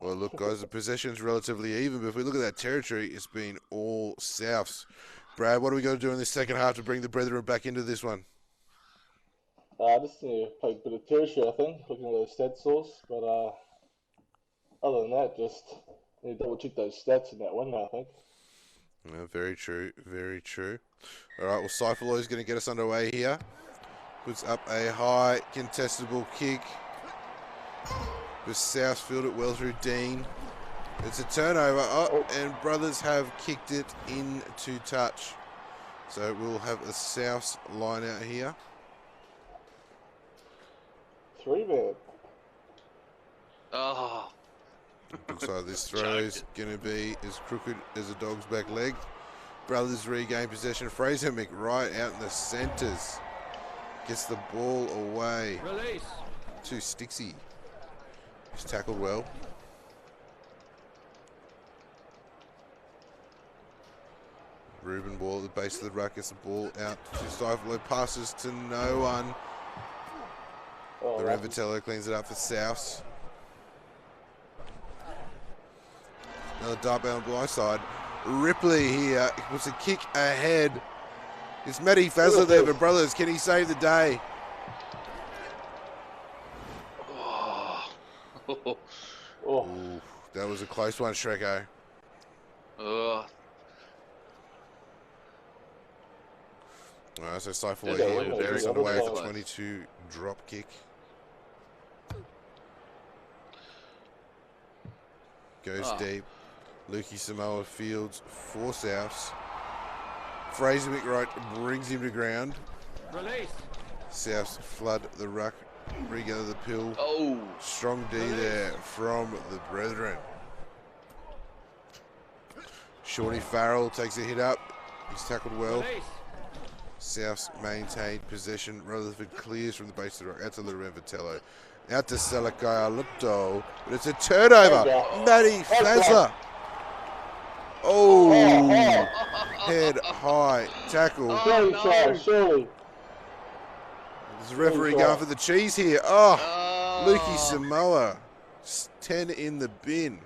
Well, look, guys, the possession's relatively even, but if we look at that territory, it's been all Souths. Brad, what are we going to do in this second half to bring the brethren back into this one? Just need to play a bit of territory, I think, looking at those stat source. But other than that, just need to double check those stats in that one, I think. Very true, very true. All right, well, Seifaloy's going to get us underway here. Puts up a high contestable kick. The South field it well through Dean. It's a turnover. And brothers have kicked it into touch. So we'll have a South line out here. 3-man. Oh. Looks like this throw is going to be as crooked as a dog's back leg. Brothers regain possession. Fraser McWright out in the centres. Gets the ball away. Release. To Stixie. He's tackled well. Ruben ball at the base of the ruck. Gets the ball out to Seifaloy. Passes to no one. Loren Vitello cleans it up for South. Another dart down the blind side. Ripley here puts a kick ahead. It's Matty Fazler there, but brothers, can he save the day? Ooh, that was a close one, Shreko. Oh. Alright, so Seifaloy here varies on the way for 22 drop kick. Goes deep. Lukey Samoa fields for Souths. Fraser McWright brings him to ground. Release. Souths flood the ruck. Regather the pill. Oh. Strong D there from the brethren. Shorty Farrell takes a hit up. He's tackled well. Souths maintained possession. Rutherford clears from the base of the ruck. Out to Loren Vitello. Out to Salakai Alupto. But it's a turnover. Matty Fazler. Oh. Head high tackle. Surely. There's a referee going for the cheese here. Oh. Lukey Samoa. 10 in the bin.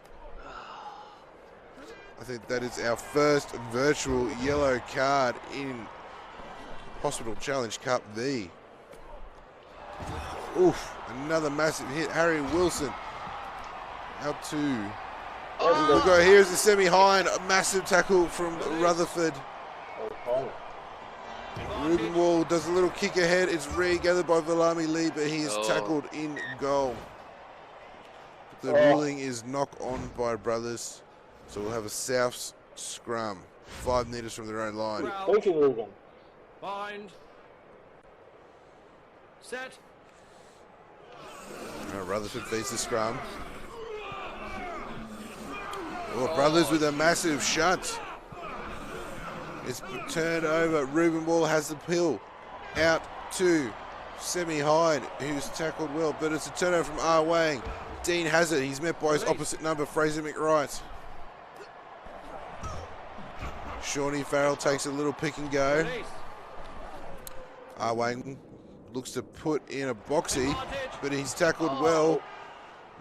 I think that is our first virtual yellow card in Hospital Challenge Cup V. Oof, another massive hit. Harry Wilson out to. Look, here's the semi-high and a massive tackle from Rutherford. Ruben Wall does a little kick ahead. It's regathered by Valami Lee, but he is tackled in goal. The ruling is knock on by brothers. So we'll have a Souths scrum, 5 metres from their own line. Thank you, Ruben. Bind. Set. Rutherford feeds the scrum. Oh, Brothers with a massive shunt. It's turned over. Ruben Wall has the pill. Out to Semi Hyde, who's tackled well, but it's a turnover from Ah Wang. Dean has it. He's met by his opposite number, Fraser McWright. Shawnee Farrell takes a little pick and go. Ah Wang looks to put in a boxy, but he's tackled well.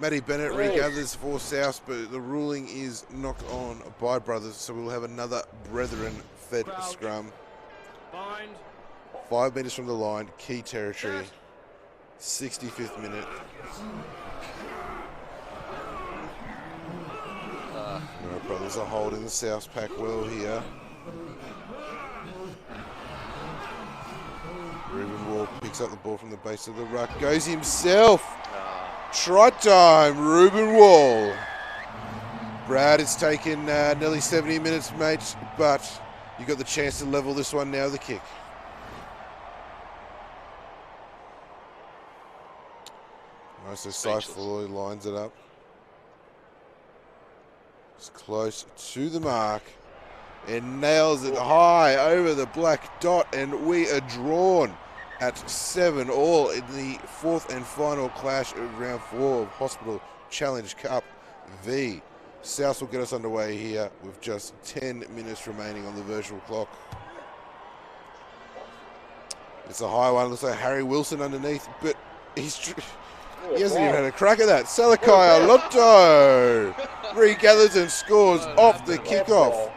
Matty Bennett regathers for South, but the ruling is knocked on by Brothers, so we'll have another Brethren-fed scrum. 5 metres from the line, key territory, 65th minute. Brothers are holding the South pack well here. Ruben Wall picks up the ball from the base of the ruck, goes himself. Try time, Ruben Wall. Brad, it's taken nearly 70 minutes, mate, but you got the chance to level this one now, the kick. Nice, so Saifullah lines it up. It's close to the mark and nails it high over the black dot, and we are drawn at 7-all in the fourth and final clash of round 4 of Hospital Challenge Cup V. South will get us underway here with just 10 minutes remaining on the virtual clock. It's a high one. Looks like Harry Wilson underneath, but he hasn't even had a crack at that. Salakai Alonto regathers and scores off the kickoff.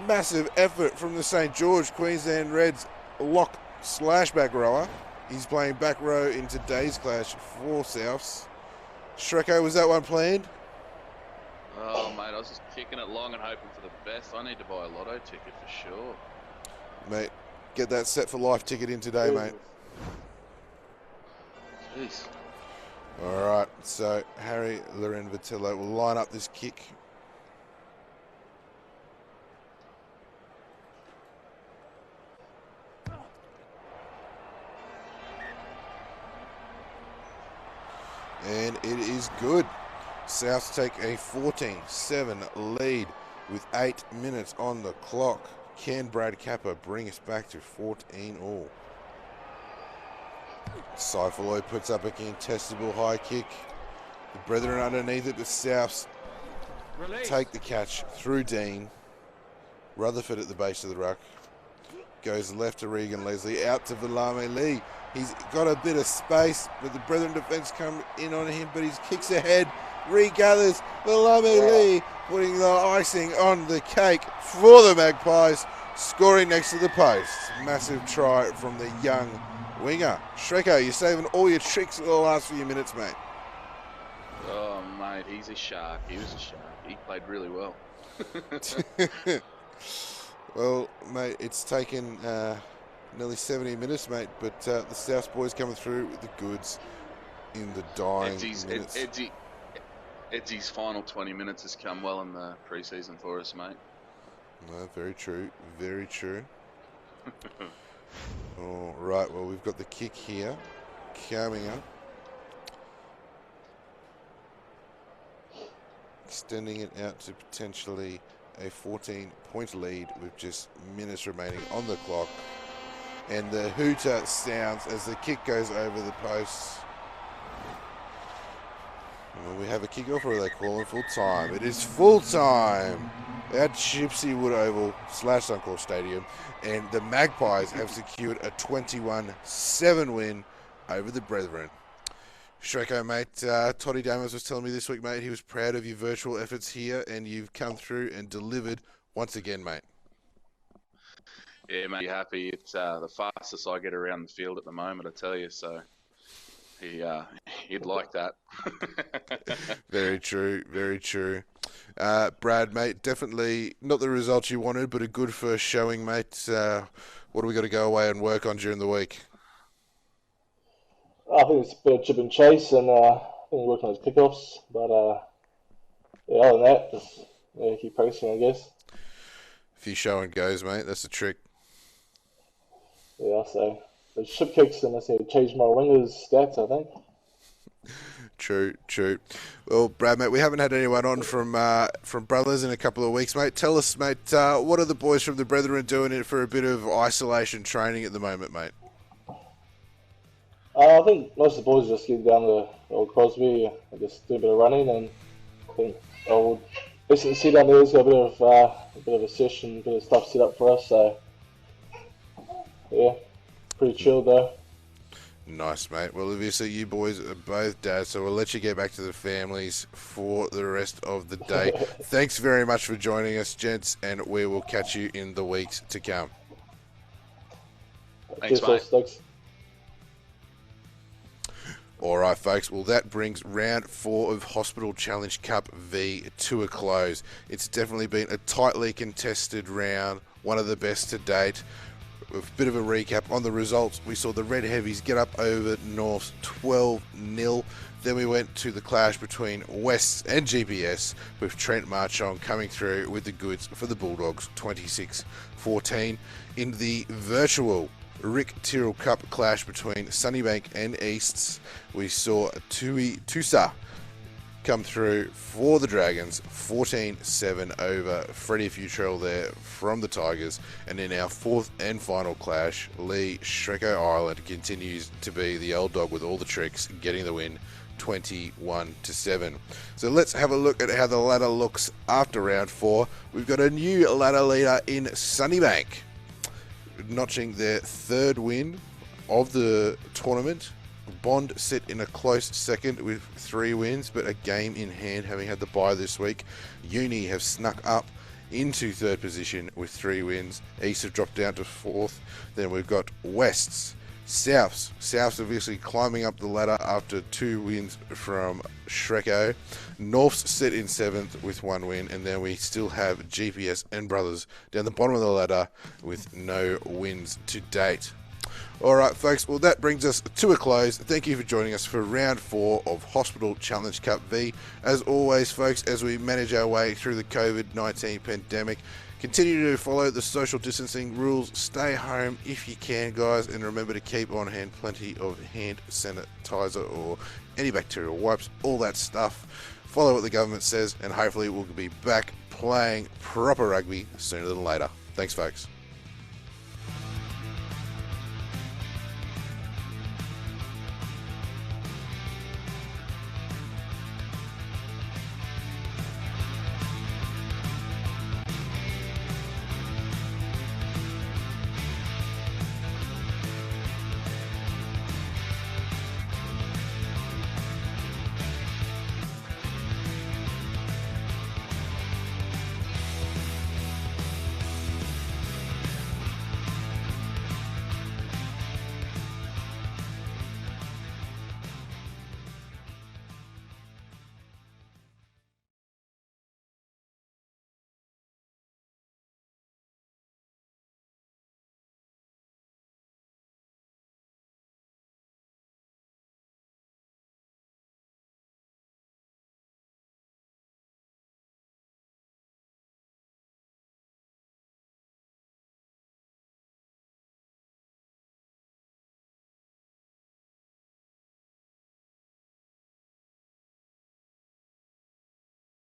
Massive effort from the St. George Queensland Reds lock / back rower. He's playing back row in today's clash for Souths. Shreko, was that one planned? Oh, mate, I was just kicking it long and hoping for the best. I need to buy a lotto ticket for sure. Mate, get that set for life ticket in today, mate. Jeez. All right, so Harry Loren Vitello will line up this kick. And it is good. Souths take a 14-7 lead with 8 minutes on the clock. Can Brad Kappa bring us back to 14-all? Saifullah puts up a contestable high kick. The Brethren underneath it, the Souths take the catch through Dean. Rutherford at the base of the ruck. Goes left to Regan Leslie, out to Valame Lee. He's got a bit of space, but the Brethren defence come in on him, but he kicks ahead, regathers. Valame Lee putting the icing on the cake for the Magpies, scoring next to the post. Massive try from the young winger. Shreko, you're saving all your tricks for the last few minutes, mate. Oh, mate, he's a shark. He was a shark. He played really well. Well, mate, it's taken nearly 70 minutes, mate, but the South boys coming through with the goods in the dying minutes. Edsy's final 20 minutes has come well in the pre-season for us, mate. No, very true, very true. All right, well, we've got the kick here coming up. Extending it out to potentially a 14-point lead with just minutes remaining on the clock. And the hooter sounds as the kick goes over the post. And we have a kickoff, or are they calling full time? It is full time at Gypsy Wood Oval / Suncorp Stadium. And the Magpies have secured a 21-7 win over the Brethren. Shreko, mate, Toddy Damas was telling me this week, mate, he was proud of your virtual efforts here, and you've come through and delivered once again, mate. Yeah, mate, you're happy. It's the fastest I get around the field at the moment, I tell you, so he'd like that. Very true, very true. Brad, mate, definitely not the results you wanted, but a good first showing, mate. What do we got to go away and work on during the week? I think it's a bit of chip and chase, and I think working on his pickoffs. But yeah, other than that, just keep practicing, I guess. A few show and goes, mate. That's the trick. Yeah, so those ship kicks, and I said change my wingers stats, I think. True. Well, Brad, mate, we haven't had anyone on from Brothers in a couple of weeks, mate. Tell us, mate, what are the boys from the Brethren doing it for a bit of isolation training at the moment, mate? I think most of the boys just get down to Old Crosby and just do a bit of running, and I think old S&C down there's got a bit of a session, a bit of stuff set up for us, so yeah, pretty chilled though. Nice, mate. Well, obviously you boys are both dads, so we'll let you get back to the families for the rest of the day. Thanks very much for joining us, gents, and we will catch you in the weeks to come. Thanks, mate. Thanks. All right, folks. Well, that brings round 4 of Hospital Challenge Cup V to a close. It's definitely been a tightly contested round, one of the best to date. A bit of a recap on the results. We saw the Red Heavies get up over Norths 12-0. Then we went to the clash between Wests and GPS, with Trent Marchong coming through with the goods for the Bulldogs 26-14. In the virtual Rick Tyrrell Cup clash between Sunnybank and Easts, we saw Tui Tusa come through for the Dragons 14-7 over Freddie Futrell there from the Tigers. And in our 4th and final clash, Lee Shreko Island continues to be the old dog with all the tricks, getting the win 21-7. So let's have a look at how the ladder looks after round 4. We've got a new ladder leader in Sunnybank, notching their 3rd win of the tournament. Bond sit in a close second with 3 wins, but a game in hand, having had the bye this week. Uni have snuck up into 3rd position with 3 wins. East have dropped down to 4th. Then we've got Wests. Souths obviously climbing up the ladder after 2 wins from Shreko. Norths sit in 7th with 1 win, and then we still have GPS and Brothers down the bottom of the ladder with no wins to date. Alright, folks, well, that brings us to a close. Thank you for joining us for round 4 of Hospital Challenge Cup V. As always, folks, as we manage our way through the COVID-19 pandemic, continue to follow the social distancing rules. Stay home if you can, guys, and remember to keep on hand plenty of hand sanitizer or antibacterial wipes, all that stuff. Follow what the government says, and hopefully we'll be back playing proper rugby sooner than later. Thanks, folks.